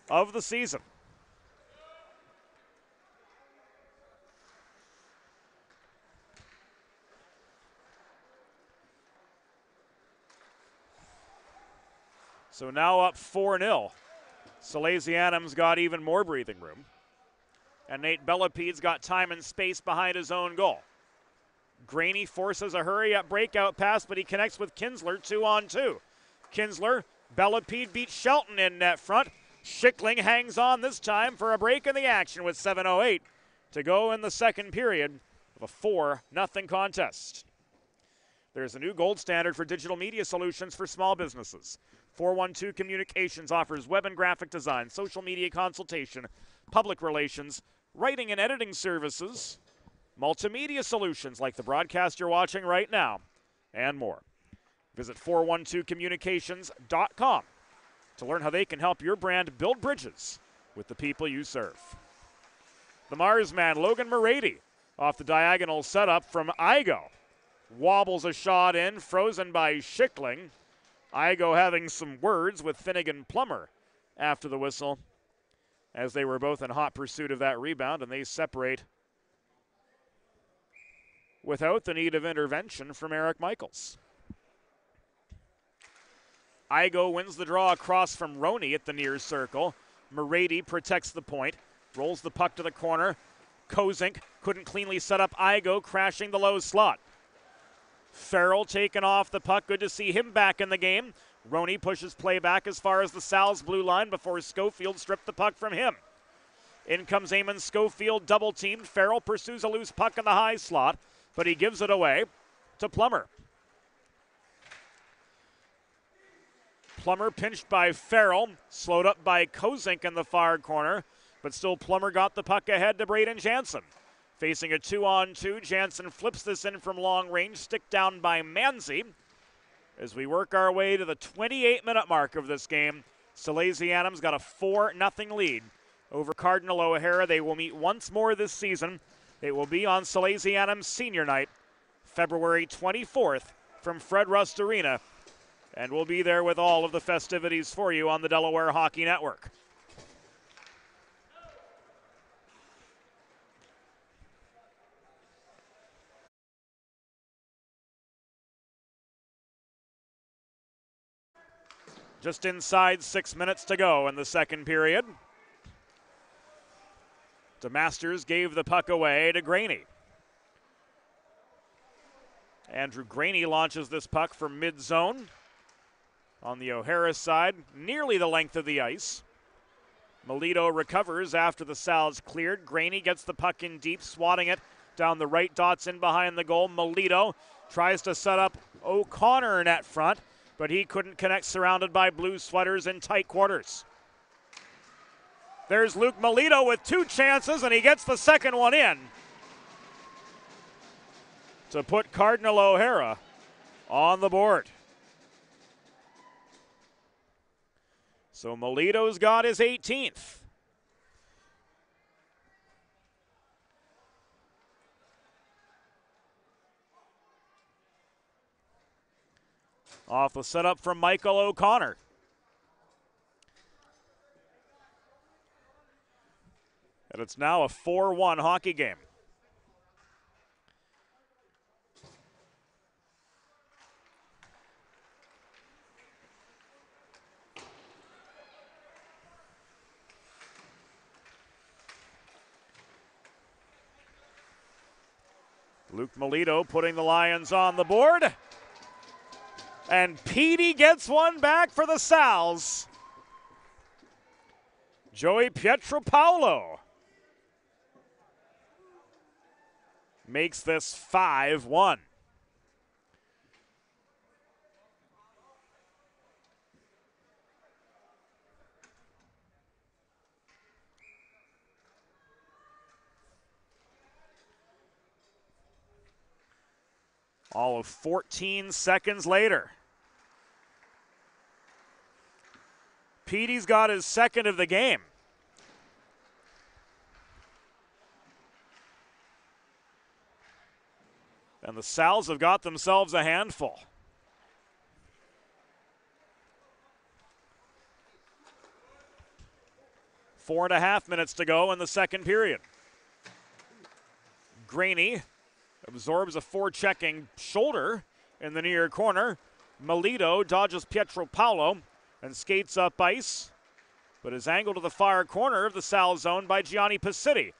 of the season. So now up 4-0. Salesianum's got even more breathing room. And Nate Bellepede's got time and space behind his own goal. Graney forces a hurry-up breakout pass, but he connects with Kinsler 2-on-2. Kinsler, Bellepede beats Shelton in net front. Schickling hangs on this time for a break in the action with 7:08 to go in the second period of a 4-0 contest. There's a new gold standard for digital media solutions for small businesses. 412 Communications offers web and graphic design, social media consultation, public relations, writing and editing services, multimedia solutions like the broadcast you're watching right now, and more. Visit 412communications.com to learn how they can help your brand build bridges with the people you serve. The Marsman, Logan Morady, off the diagonal setup from Igo. Wobbles a shot in, frozen by Schickling. Igo having some words with Finnegan Plummer after the whistle, as they were both in hot pursuit of that rebound, and they separate without the need of intervention from Eric Michaels. Igo wins the draw across from Roney at the near circle. Morady protects the point, rolls the puck to the corner. Kozink couldn't cleanly set up Igo, crashing the low slot. Farrell taken off the puck. Good to see him back in the game. Roney pushes play back as far as the Sal's blue line before Schofield stripped the puck from him. In comes Eamon Schofield, double-teamed. Farrell pursues a loose puck in the high slot, but he gives it away to Plummer. Plummer pinched by Farrell, slowed up by Kozink in the far corner, but still Plummer got the puck ahead to Braden Jansen. Facing a 2-on-2, Jansen flips this in from long range, stick down by Manzi. As we work our way to the 28-minute mark of this game, Salesianum's got a 4-0 lead over Cardinal O'Hara. They will meet once more this season. It will be on Salesianum's senior night, February 24th from Fred Rust Arena. And we'll be there with all of the festivities for you on the Delaware Hockey Network. Just inside 6 minutes to go in the second period. DeMasters gave the puck away to Graney. Andrew Graney launches this puck from mid-zone. On the O'Hara side, nearly the length of the ice. Melito recovers after the Sal's cleared. Graney gets the puck in deep, swatting it down the right dots in behind the goal. Melito tries to set up O'Connor net front, but he couldn't connect, surrounded by blue sweaters in tight quarters. There's Luke Melito with 2 chances, and he gets the second one in to put Cardinal O'Hara on the board. So Melito's got his 18th. Off the setup from Michael O'Connor. And it's now a 4-1 hockey game. Luke Melito putting the Lions on the board. And Petey gets one back for the Sal's. Joey Pietropaulo makes this 5-1. All of 14 seconds later. Petey's got his second of the game. And the Sal's have got themselves a handful. Four and a half minutes to go in the second period. Graney absorbs a forechecking shoulder in the near corner. Melito dodges Pietropaulo and skates up ice, but is angled to the far corner of the Sal zone by Gianni Pacitti.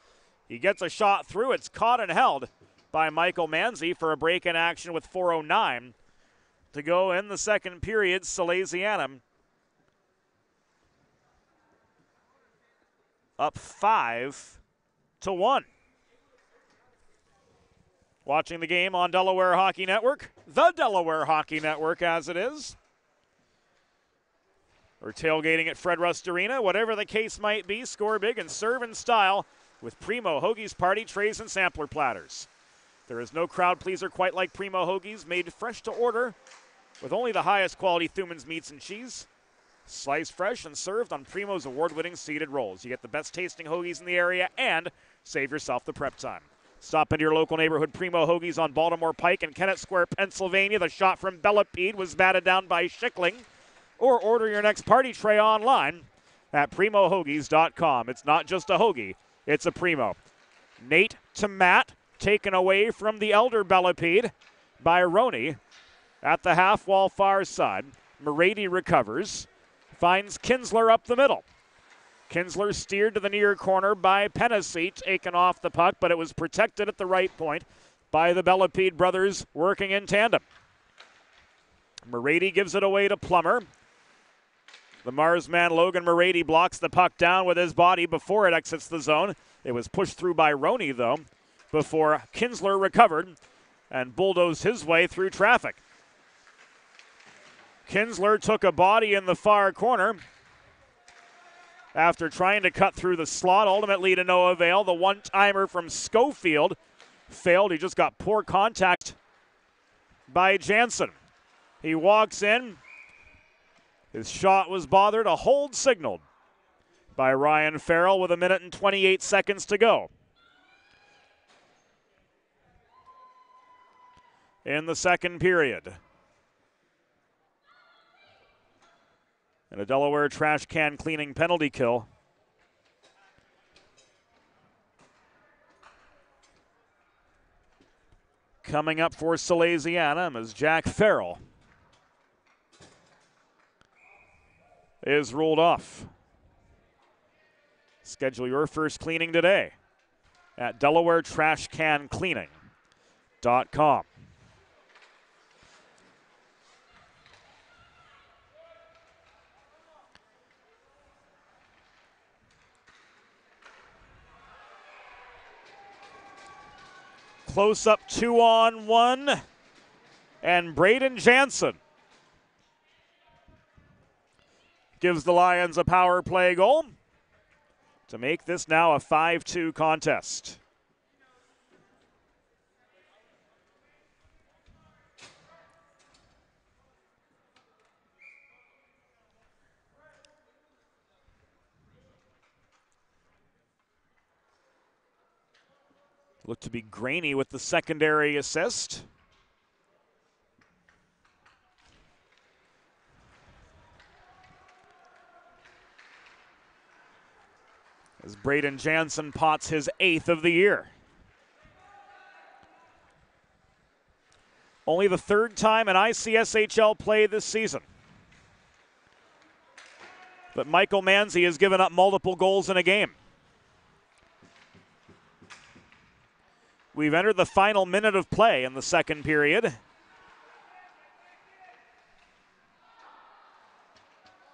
He gets a shot through. It's caught and held by Michael Manzi for a break in action with 4:09 to go in the second period. Salesianum up 5-1. Watching the game on Delaware Hockey Network, the Delaware Hockey Network as it is. Or tailgating at Fred Rust Arena, whatever the case might be, score big and serve in style with Primo Hoagies party trays and sampler platters. There is no crowd pleaser quite like Primo Hoagies, made fresh to order with only the highest quality Thuman's meats and cheese. Sliced fresh and served on Primo's award-winning seeded rolls. You get the best tasting hoagies in the area and save yourself the prep time. Stop into your local neighborhood Primo Hoagies on Baltimore Pike and Kennett Square, Pennsylvania. The shot from Bellapede was batted down by Schickling. Or order your next party tray online at primohoagies.com. It's not just a hoagie, it's a Primo. Nate to Matt, taken away from the elder Bellapede by Roney at the half wall far side. Morady recovers, finds Kinsler up the middle. Kinsler steered to the near corner by Pennesy, taken off the puck, but it was protected at the right point by the Bellapede brothers working in tandem. Morady gives it away to Plummer. The Marsman Logan Morady blocks the puck down with his body before it exits the zone. It was pushed through by Roney, though, before Kinsler recovered and bulldozed his way through traffic. Kinsler took a body in the far corner after trying to cut through the slot, ultimately to no avail. The one-timer from Schofield failed. He just got poor contact by Jansen. He walks in. His shot was bothered. A hold signaled by Ryan Farrell with 1 minute and 28 seconds to go in the second period. And a Delaware trash can cleaning penalty kill. Coming up for Salesianum is Jack Farrell is ruled off. Schedule your first cleaning today at DelawareTrashCanCleaning.com. Close up 2-on-1, and Braden Jansen gives the Lions a power play goal to make this now a 5-2 contest. Looked to be Graney with the secondary assist. As Braden Jansen pots his 8th of the year. Only the 3rd time in ICSHL play this season that Michael Manzi has given up multiple goals in a game. We've entered the final minute of play in the second period.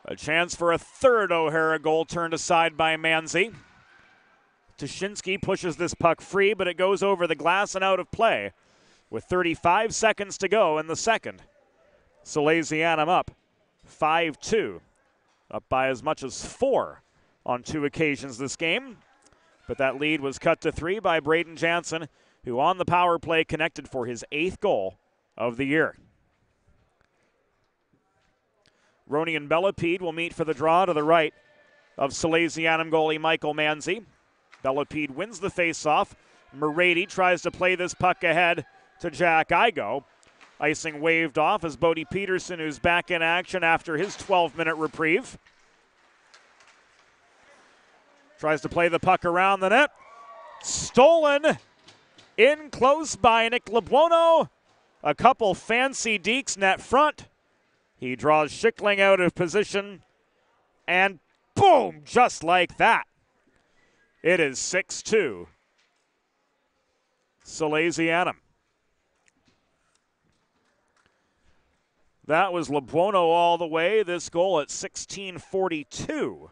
A chance for a 3rd O'Hara goal turned aside by Manzi. Tuschinski pushes this puck free, but it goes over the glass and out of play with 35 seconds to go in the second. Salesianum up 5-2, up by as much as 4 on 2 occasions this game. But that lead was cut to 3 by Braden Jansen, who on the power play connected for his 8th goal of the year. Roney and Bellepede will meet for the draw to the right of Salesianum goalie Michael Manzi. Bellepede wins the faceoff. Morady tries to play this puck ahead to Jack Igo. Icing waved off as Bodie Peterson, who's back in action after his 12-minute reprieve. Tries to play the puck around the net. Stolen in close by Nick Lebuono. A couple fancy dekes net front. He draws Schickling out of position. And boom, just like that. It is 6-2. Salesianum. That was Lebuono all the way. This goal at 16:42.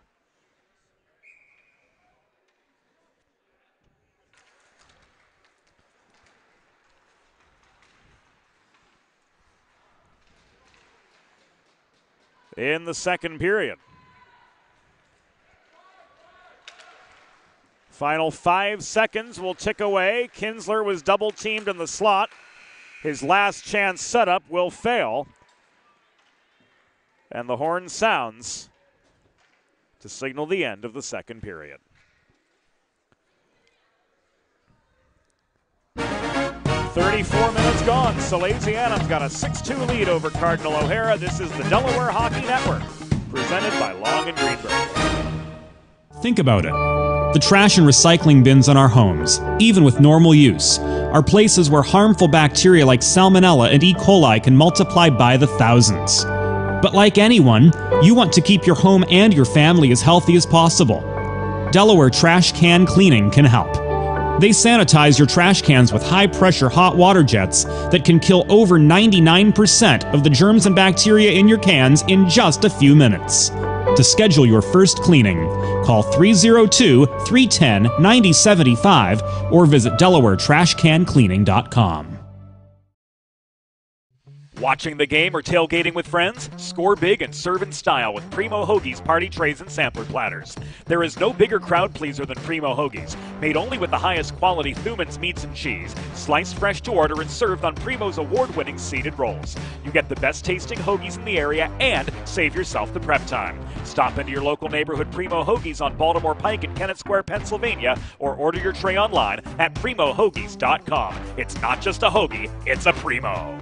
In the second period. Final 5 seconds will tick away. Kinsler was double teamed in the slot. His last chance setup will fail. And the horn sounds to signal the end of the second period. 34 minutes gone. Salesianum's got a 6-2 lead over Cardinal O'Hara. This is the Delaware Hockey Network, presented by Long & Greenberg. Think about it. The trash and recycling bins in our homes, even with normal use, are places where harmful bacteria like Salmonella and E. coli can multiply by the thousands. But like anyone, you want to keep your home and your family as healthy as possible. Delaware Trash Can Cleaning can help. They sanitize your trash cans with high-pressure hot water jets that can kill over 99% of the germs and bacteria in your cans in just a few minutes. To schedule your first cleaning, call 302-310-9075 or visit DelawareTrashCanCleaning.com. Watching the game or tailgating with friends? Score big and serve in style with Primo Hoagie's party trays and sampler platters. There is no bigger crowd pleaser than Primo Hoagie's, made only with the highest quality Thuman's meats and cheese, sliced fresh to order and served on Primo's award-winning seeded rolls. You get the best tasting hoagies in the area and save yourself the prep time. Stop into your local neighborhood Primo Hoagie's on Baltimore Pike in Kennett Square, Pennsylvania, or order your tray online at PrimoHoagies.com. It's not just a hoagie, it's a Primo.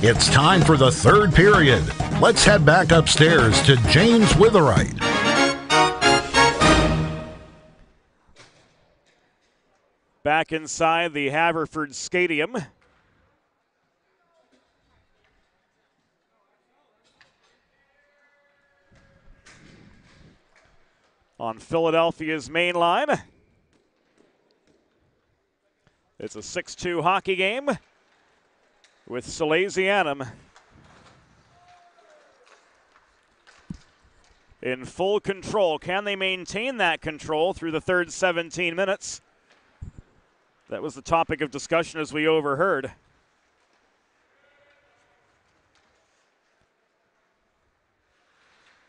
It's time for the third period. Let's head back upstairs to James Witherite. Back inside the Haverford Skatium. On Philadelphia's main line. It's a 6-2 hockey game with Salesianum in full control. Can they maintain that control through the third 17 minutes? That was the topic of discussion as we overheard.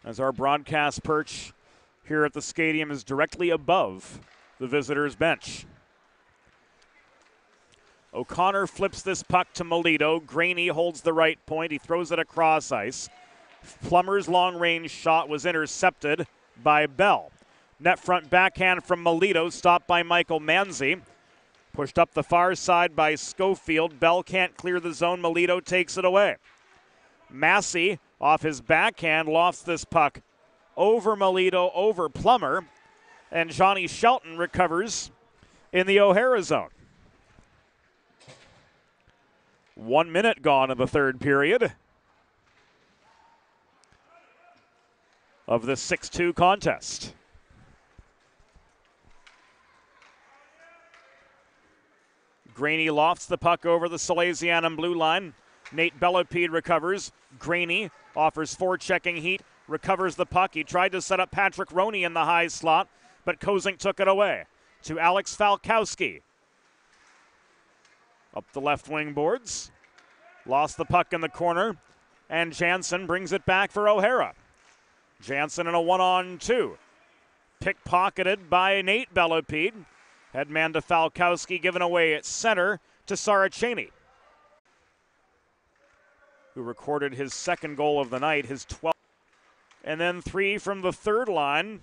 As our broadcast perch here at the Skatium is directly above the visitors' bench. O'Connor flips this puck to Melito. Graney holds the right point. He throws it across ice. Plummer's long-range shot was intercepted by Bell. Net front backhand from Melito, stopped by Michael Manzi. Pushed up the far side by Schofield. Bell can't clear the zone. Melito takes it away. Massey, off his backhand, lofts this puck over Melito, over Plummer. And Johnny Shelton recovers in the O'Hara zone. 1 minute gone in the third period of this 6-2 contest. Graney lofts the puck over the Salesianum blue line. Nate Bellapede recovers. Graney offers forechecking heat, recovers the puck. He tried to set up Patrick Roney in the high slot, but Kozink took it away to Alex Falkowski. Up the left wing boards. Lost the puck in the corner, and Jansen brings it back for O'Hara. Jansen in a 1-on-2. Pickpocketed by Nate Bellapede. Headman to Falkowski, given away at center to Saraceni, who recorded his second goal of the night, his 12th. And then 3 from the third line.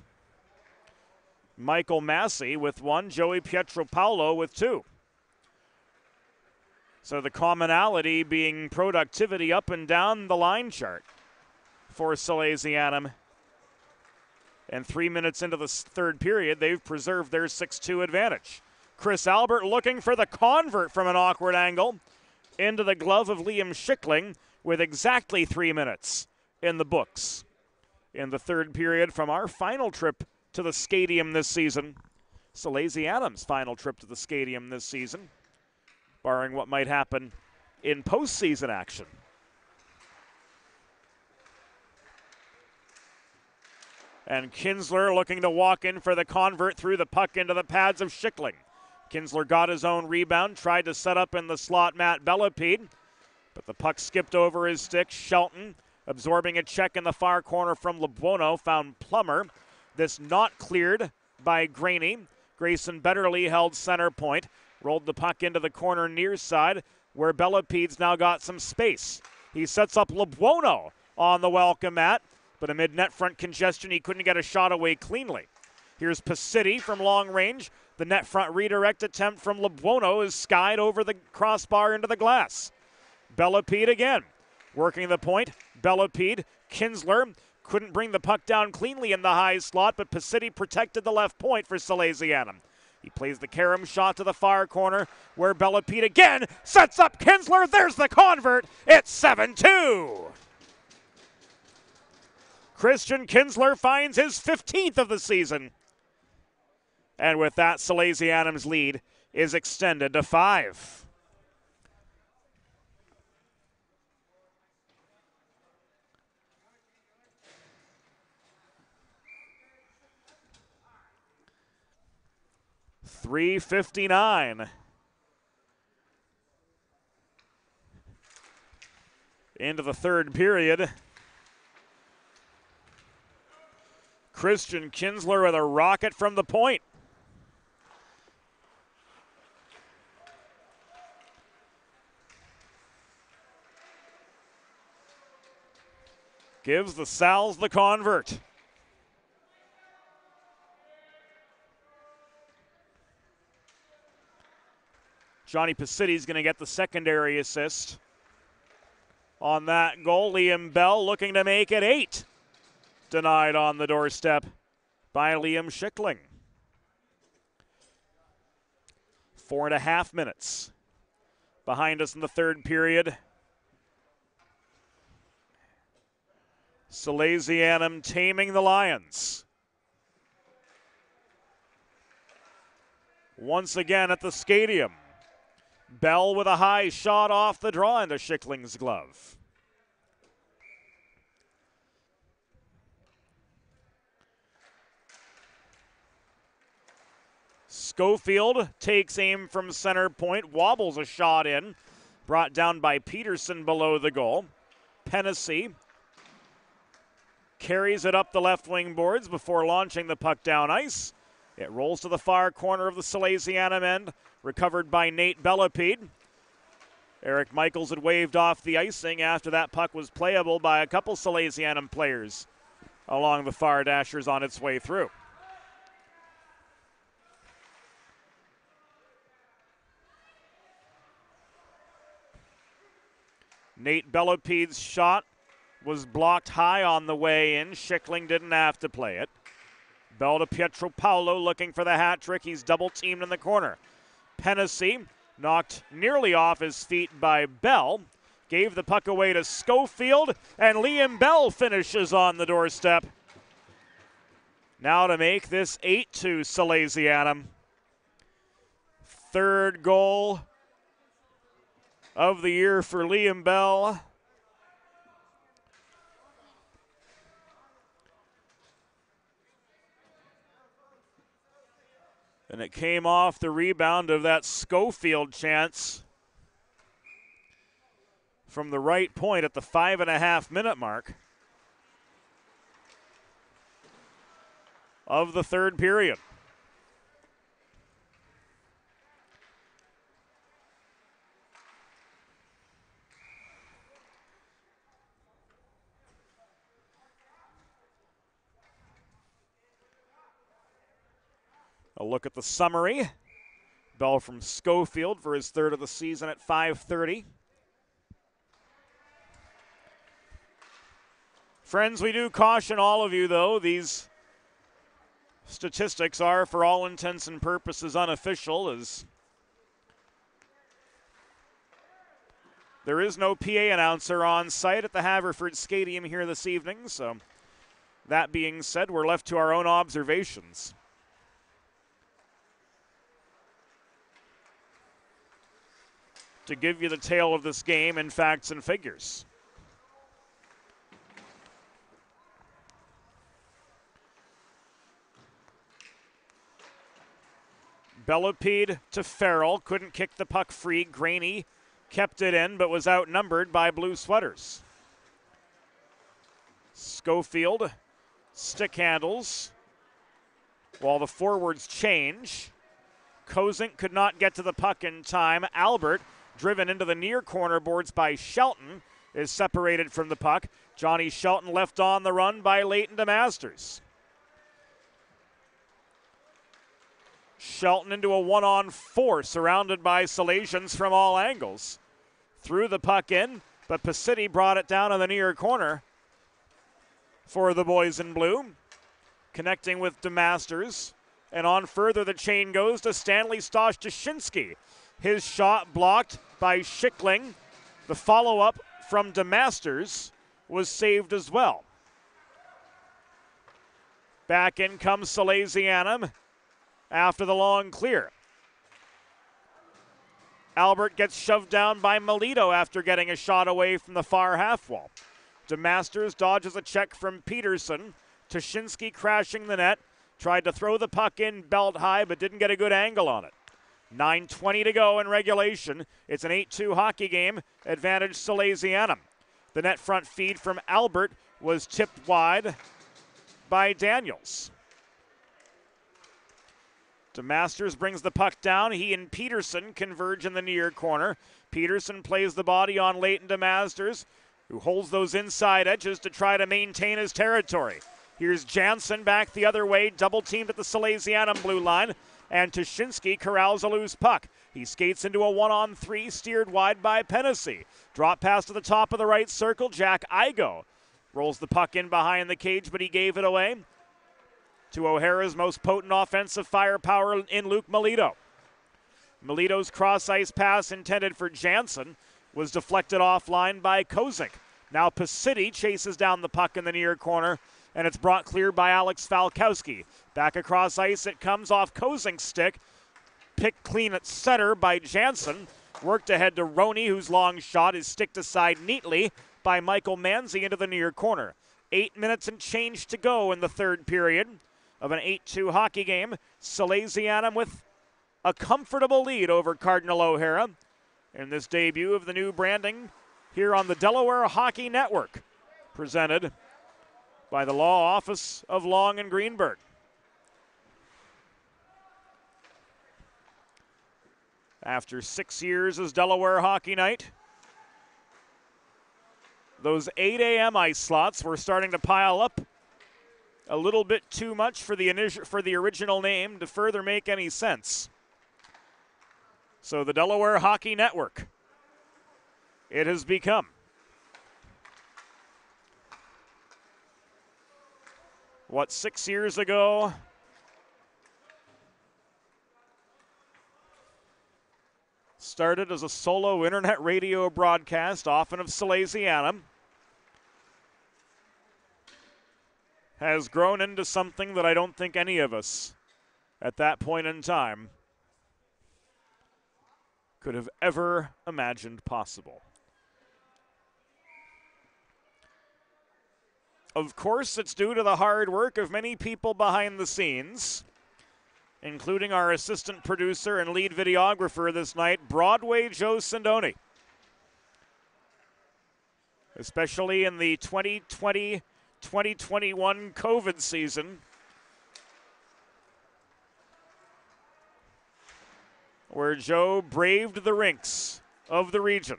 Michael Massey with 1, Joey Pietropaulo with 2. So the commonality being productivity up and down the line chart for Salesianum. And 3 minutes into the third period, they've preserved their 6-2 advantage. Chris Albert looking for the convert from an awkward angle into the glove of Liam Schickling with exactly 3 minutes in the books. In the third period from our final trip to the Skatium this season, Salesianum's final trip to the Skatium this season, barring what might happen in postseason action. And Kinsler looking to walk in for the convert, threw the puck into the pads of Schickling. Kinsler got his own rebound, tried to set up in the slot Matt Bellapede, but the puck skipped over his stick. Shelton, absorbing a check in the far corner from LeBuono, found Plummer. This not cleared by Graney. Grayson Betterly held center point, rolled the puck into the corner near side, where Bellapede's now got some space. He sets up LeBuono on the welcome mat, but amid net front congestion, he couldn't get a shot away cleanly. Here's Pasiti from long range. The net front redirect attempt from Labuono is skied over the crossbar into the glass. Bellepede again. Working the point. Bellepede. Kinsler couldn't bring the puck down cleanly in the high slot, but Pasiti protected the left point for Salesianum. He plays the carom shot to the far corner where Bellepede again sets up Kinsler. There's the convert. It's 7-2. Christian Kinsler finds his 15th of the season. And with that, Salesianum's lead is extended to 5. .359 into the third period. Christian Kinsler with a rocket from the point. Gives the Sals the convert. Johnny Pasiti's going to get the secondary assist on that goal. Liam Bell looking to make it 8. Denied on the doorstep by Liam Schickling. 4.5 minutes behind us in the third period. Salesianum taming the Lions. Once again at the Skatium. Bell with a high shot off the draw into Schickling's glove. Schofield takes aim from center point, wobbles a shot in, brought down by Peterson below the goal. Hennessy carries it up the left wing boards before launching the puck down ice. It rolls to the far corner of the Salesianum end, recovered by Nate Bellepede. Eric Michaels had waved off the icing after that puck was playable by a couple Salesianum players along the far dashers on its way through. Nate Bellepede's shot was blocked high on the way in. Schickling didn't have to play it. Bell to Pietro Paolo looking for the hat trick. He's double teamed in the corner. Hennessy knocked nearly off his feet by Bell. Gave the puck away to Schofield, and Liam Bell finishes on the doorstep. Now to make this 8-2 Salesianum. Third goal of the year for Liam Bell. And it came off the rebound of that Schofield chance from the right point at the 5.5 minute mark of the third period. A look at the summary. Bell from Schofield for his third of the season at 5:30. Friends, we do caution all of you, though. These statistics are, for all intents and purposes, unofficial, as there is no PA announcer on site at the Haverford Skatium here this evening. So, that being said, we're left to our own observations. To give you the tale of this game in facts and figures. Bellepede to Farrell, couldn't kick the puck free. Graney kept it in, but was outnumbered by blue sweaters. Schofield, stick handles, while the forwards change. Kozink could not get to the puck in time. Albert, driven into the near corner boards by Shelton, is separated from the puck. Johnny Shelton left on the run by Leighton to Masters. Shelton into a 1-on-4, surrounded by Salesians from all angles. Threw the puck in, but Pacitti brought it down in the near corner for the boys in blue. Connecting with DeMasters. And on further, the chain goes to Stanley Stashczynski. His shot blocked by Schickling. The follow-up from DeMasters was saved as well. Back in comes Salesianum after the long clear. Albert gets shoved down by Melito after getting a shot away from the far half wall. DeMasters dodges a check from Peterson. Tuschinski crashing the net. Tried to throw the puck in belt high, but didn't get a good angle on it. 9:20 to go in regulation. It's an 8-2 hockey game. Advantage Salesianum. The net front feed from Albert was tipped wide by Daniels. DeMasters brings the puck down. He and Peterson converge in the near corner. Peterson plays the body on Leighton DeMasters, who holds those inside edges to try to maintain his territory. Here's Jansen back the other way, double teamed at the Salesianum blue line, and Tuschinski corrals a loose puck. He skates into a 1-on-3, steered wide by Pennessy. Drop pass to the top of the right circle, Jack Igo rolls the puck in behind the cage, but he gave it away to O'Hara's most potent offensive firepower in Luke Melito. Melito's cross-ice pass intended for Jansen was deflected offline by Kozik. Now Pacitti chases down the puck in the near corner, and it's brought clear by Alex Falkowski. Back across ice, it comes off Kozik's stick. Picked clean at center by Jansen. Worked ahead to Roney, whose long shot is sticked aside neatly by Michael Manzi into the near corner. 8 minutes and change to go in the third period of an 8-2 hockey game. Salesianum with a comfortable lead over Cardinal O'Hara in this debut of the new branding here on the Delaware Hockey Network, presented by the Law Office of Long and Greenberg. After 6 years as Delaware Hockey Night, those 8 a.m. ice slots were starting to pile up a little bit too much for the original name to further make any sense. So the Delaware Hockey Network, it has become. What, 6 years ago? Started as a solo internet radio broadcast, often of Salesianum. Has grown into something that I don't think any of us at that point in time could have ever imagined possible. Of course, it's due to the hard work of many people behind the scenes, including our assistant producer and lead videographer this night, Broadway Joe Sindoni. Especially in the 2020-2021 COVID season, where Joe braved the rinks of the region,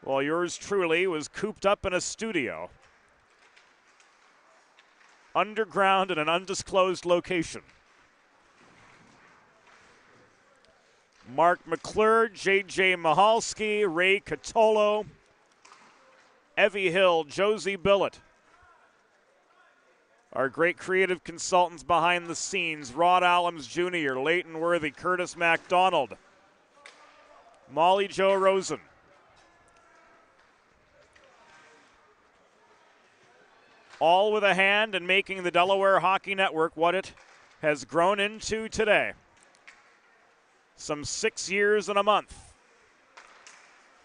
while yours truly was cooped up in a studio underground in an undisclosed location. Mark McClure, J.J. Mahalski, Ray Catolo, Evie Hill, Josie Billett, our great creative consultants behind the scenes, Rod Allums Jr., Leighton Worthy, Curtis MacDonald, Molly Jo Rosen. All with a hand in making the Delaware Hockey Network what it has grown into today. Some 6 years and a month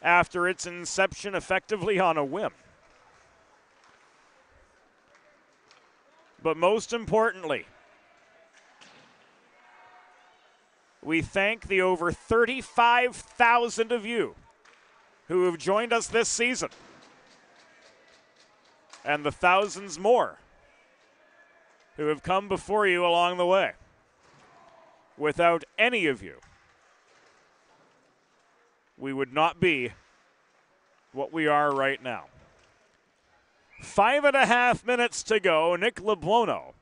after its inception, effectively on a whim. But most importantly, we thank the over 35,000 of you who have joined us this season, and the thousands more who have come before you along the way. Without any of you, we would not be what we are right now. 5.5 minutes to go. Nick LeBuono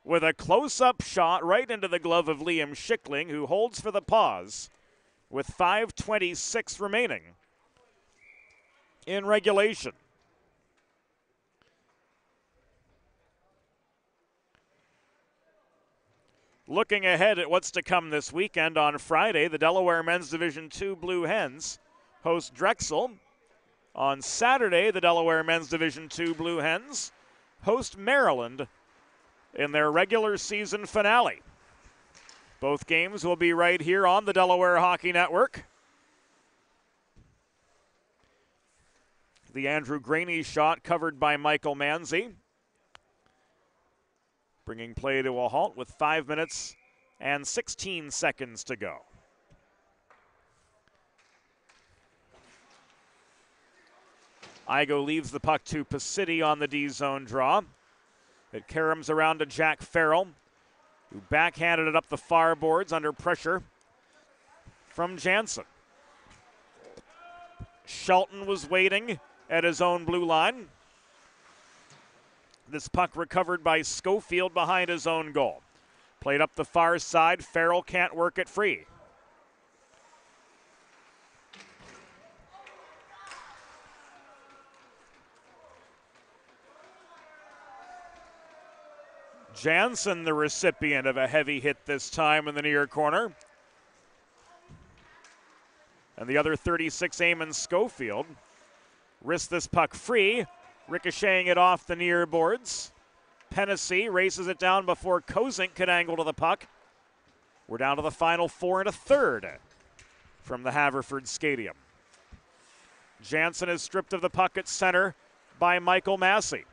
with a close-up shot right into the glove of Liam Schickling, who holds for the pause with 5:26 remaining in regulation. Looking ahead at what's to come this weekend, on Friday, the Delaware Men's Division II Blue Hens host Drexel. On Saturday, the Delaware Men's Division II Blue Hens host Maryland in their regular season finale. Both games will be right here on the Delaware Hockey Network. The Andrew Graney shot covered by Michael Manzi, bringing play to a halt with 5 minutes and 16 seconds to go. Igo leaves the puck to Pasiti on the D-zone draw. It caroms around to Jack Farrell, who backhanded it up the far boards under pressure from Jansen. Shelton was waiting at his own blue line. This puck recovered by Schofield behind his own goal. Played up the far side. Farrell can't work it free. Jansen, the recipient of a heavy hit this time in the near corner. And the other 36, Eamon Schofield, risked this puck free, ricocheting it off the near boards. Hennessy races it down before Kozink could angle to the puck. We're down to the final 4 1/3 from the Haverford Skatium. Jansen is stripped of the puck at center by Michael Massey.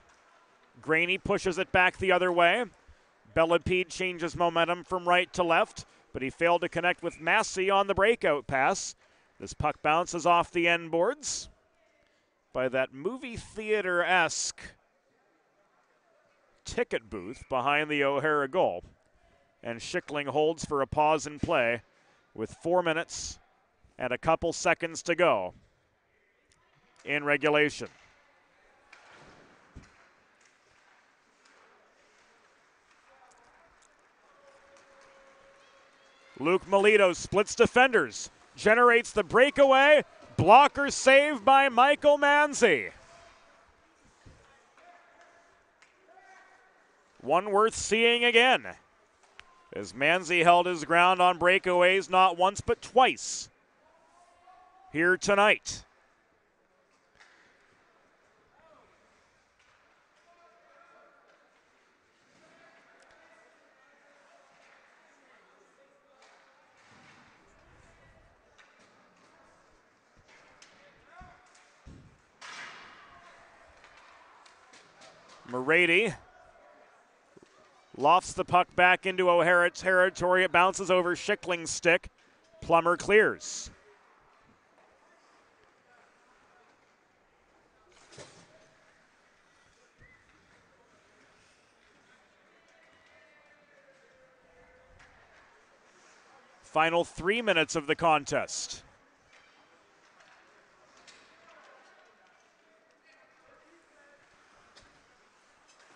Graney pushes it back the other way. Bellepede changes momentum from right to left, but he failed to connect with Massey on the breakout pass. This puck bounces off the end boards by that movie theater-esque ticket booth behind the O'Hara goal. And Schickling holds for a pause in play with 4 minutes and a couple seconds to go in regulation. Luke Melito splits defenders, generates the breakaway, blocker save by Michael Manzi. One worth seeing again, as Manzi held his ground on breakaways not once but twice here tonight. Morady lofts the puck back into O'Hara territory. It bounces over Schickling's stick. Plummer clears. Final 3 minutes of the contest.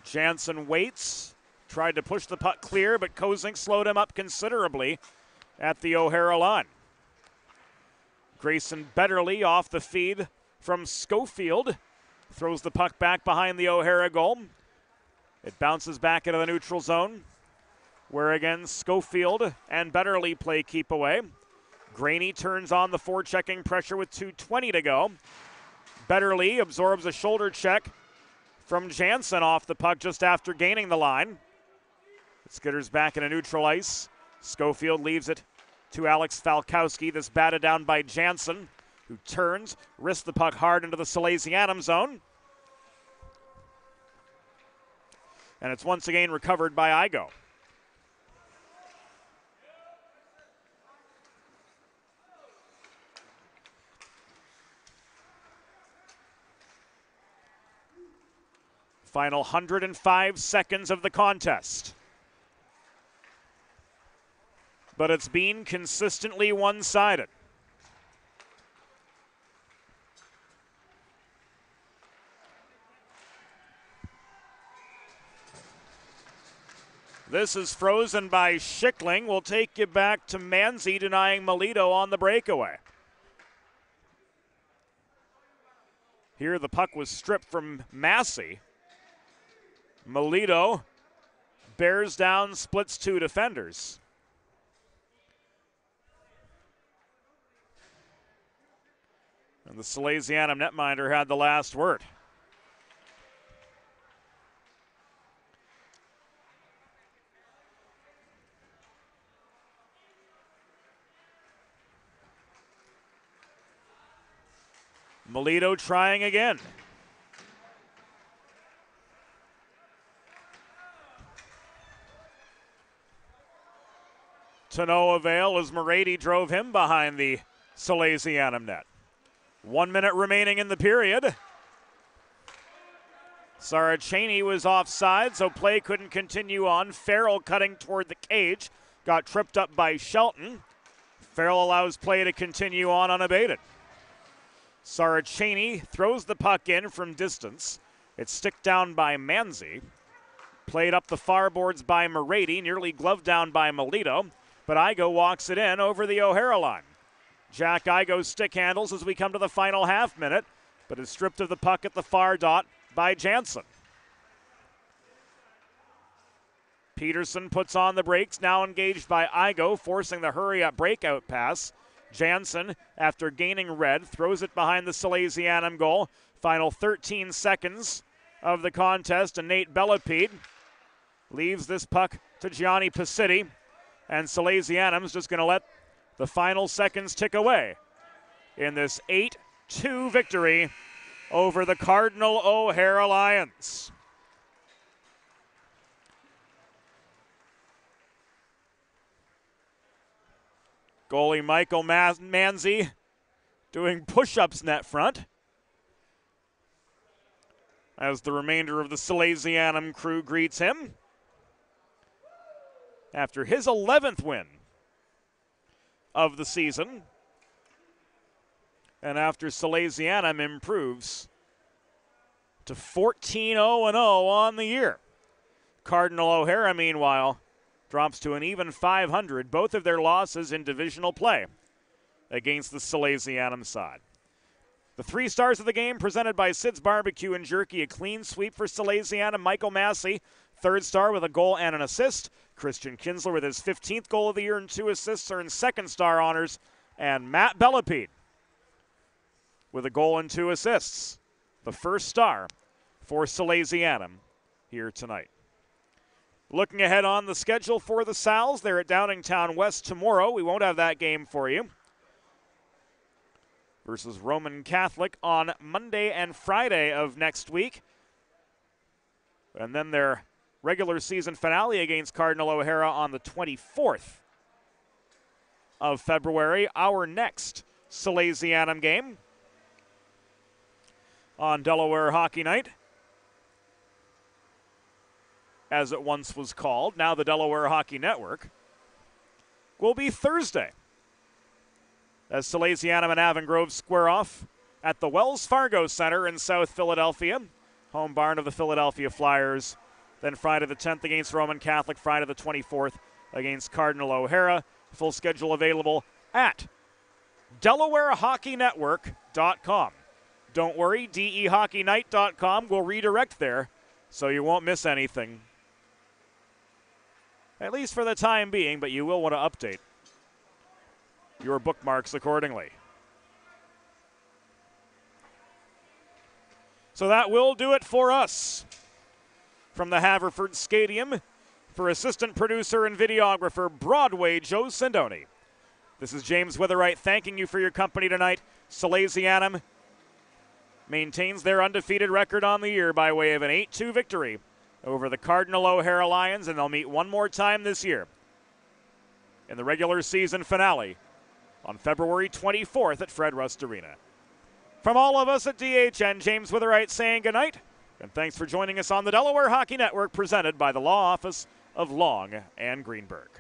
Jansen waits, tried to push the puck clear, but Kozink slowed him up considerably at the O'Hara line. Grayson Betterly off the feed from Schofield, throws the puck back behind the O'Hara goal. It bounces back into the neutral zone, where again Schofield and Betterly play keep away. Graney turns on the forechecking pressure with 2:20 to go. Betterly absorbs a shoulder check from Jansen off the puck just after gaining the line. It skitters back into neutral ice. Schofield leaves it to Alex Falkowski. This batted down by Jansen, who turns, risks the puck hard into the Salesianum zone. And it's once again recovered by Igo. Final 105 seconds of the contest. But it's been consistently one-sided. This is frozen by Schickling. We'll take you back to Manzi denying Melito on the breakaway. Here the puck was stripped from Massey. Melito bears down, splits two defenders. And the Salesianum netminder had the last word. Melito trying again. To no avail as Moretti drove him behind the Salesianum net. 1 minute remaining in the period. Saraceni was offside, so play couldn't continue on. Farrell cutting toward the cage. Got tripped up by Shelton. Farrell allows play to continue on unabated. Saraceni throws the puck in from distance. It's sticked down by Manzi. Played up the far boards by Moretti, nearly gloved down by Melito. But Igo walks it in over the O'Hara line. Jack Igo stick handles as we come to the final half minute, but is stripped of the puck at the far dot by Jansen. Peterson puts on the brakes, now engaged by Igo, forcing the hurry-up breakout pass. Jansen, after gaining red, throws it behind the Salesianum goal. Final 13 seconds of the contest, and Nate Bellepede leaves this puck to Gianni Pacitti, and Salesianum's just going to let the final seconds tick away in this 8-2 victory over the Cardinal O'Hara Lions. Goalie Michael Manzi doing push-ups net front as the remainder of the Salesianum crew greets him after his 11th win of the season, and after Salesianum improves to 14-0-0 on the year. Cardinal O'Hara, meanwhile, drops to an even 500, both of their losses in divisional play against the Salesianum side. The 3 stars of the game presented by Sid's Barbecue and Jerky, a clean sweep for Salesianum. Michael Massey, 3rd star with a goal and an assist. Christian Kinsler with his 15th goal of the year and 2 assists earned 2nd star honors. And Matt Bellepede with a goal and 2 assists, the 1st star for Salesianum here tonight. Looking ahead on the schedule for the Sals, they're at Downingtown West tomorrow. We won't have that game for you. Versus Roman Catholic on Monday and Friday of next week. And then their regular season finale against Cardinal O'Hara on the 24th of February. Our next Salesianum game on Delaware Hockey Night, as it once was called, now the Delaware Hockey Network, will be Thursday, as Salesianum and Avon Grove square off at the Wells Fargo Center in South Philadelphia, home barn of the Philadelphia Flyers. Then Friday the 10th against Roman Catholic, Friday the 24th against Cardinal O'Hara. Full schedule available at DelawareHockeyNetwork.com. Don't worry, DEHockeyNight.com will redirect there, so you won't miss anything. At least for the time being, but you will want to update your bookmarks accordingly. So that will do it for us. From the Haverford Skatium, for assistant producer and videographer Broadway Joe Sindoni, this is James Witherite thanking you for your company tonight. Salesianum maintains their undefeated record on the year by way of an 8-2 victory over the Cardinal O'Hara Lions, and they'll meet one more time this year in the regular season finale on February 24th at Fred Rust Arena. From all of us at DHN, James Witherite saying goodnight, and thanks for joining us on the Delaware Hockey Network, presented by the Law Office of Long and Greenberg.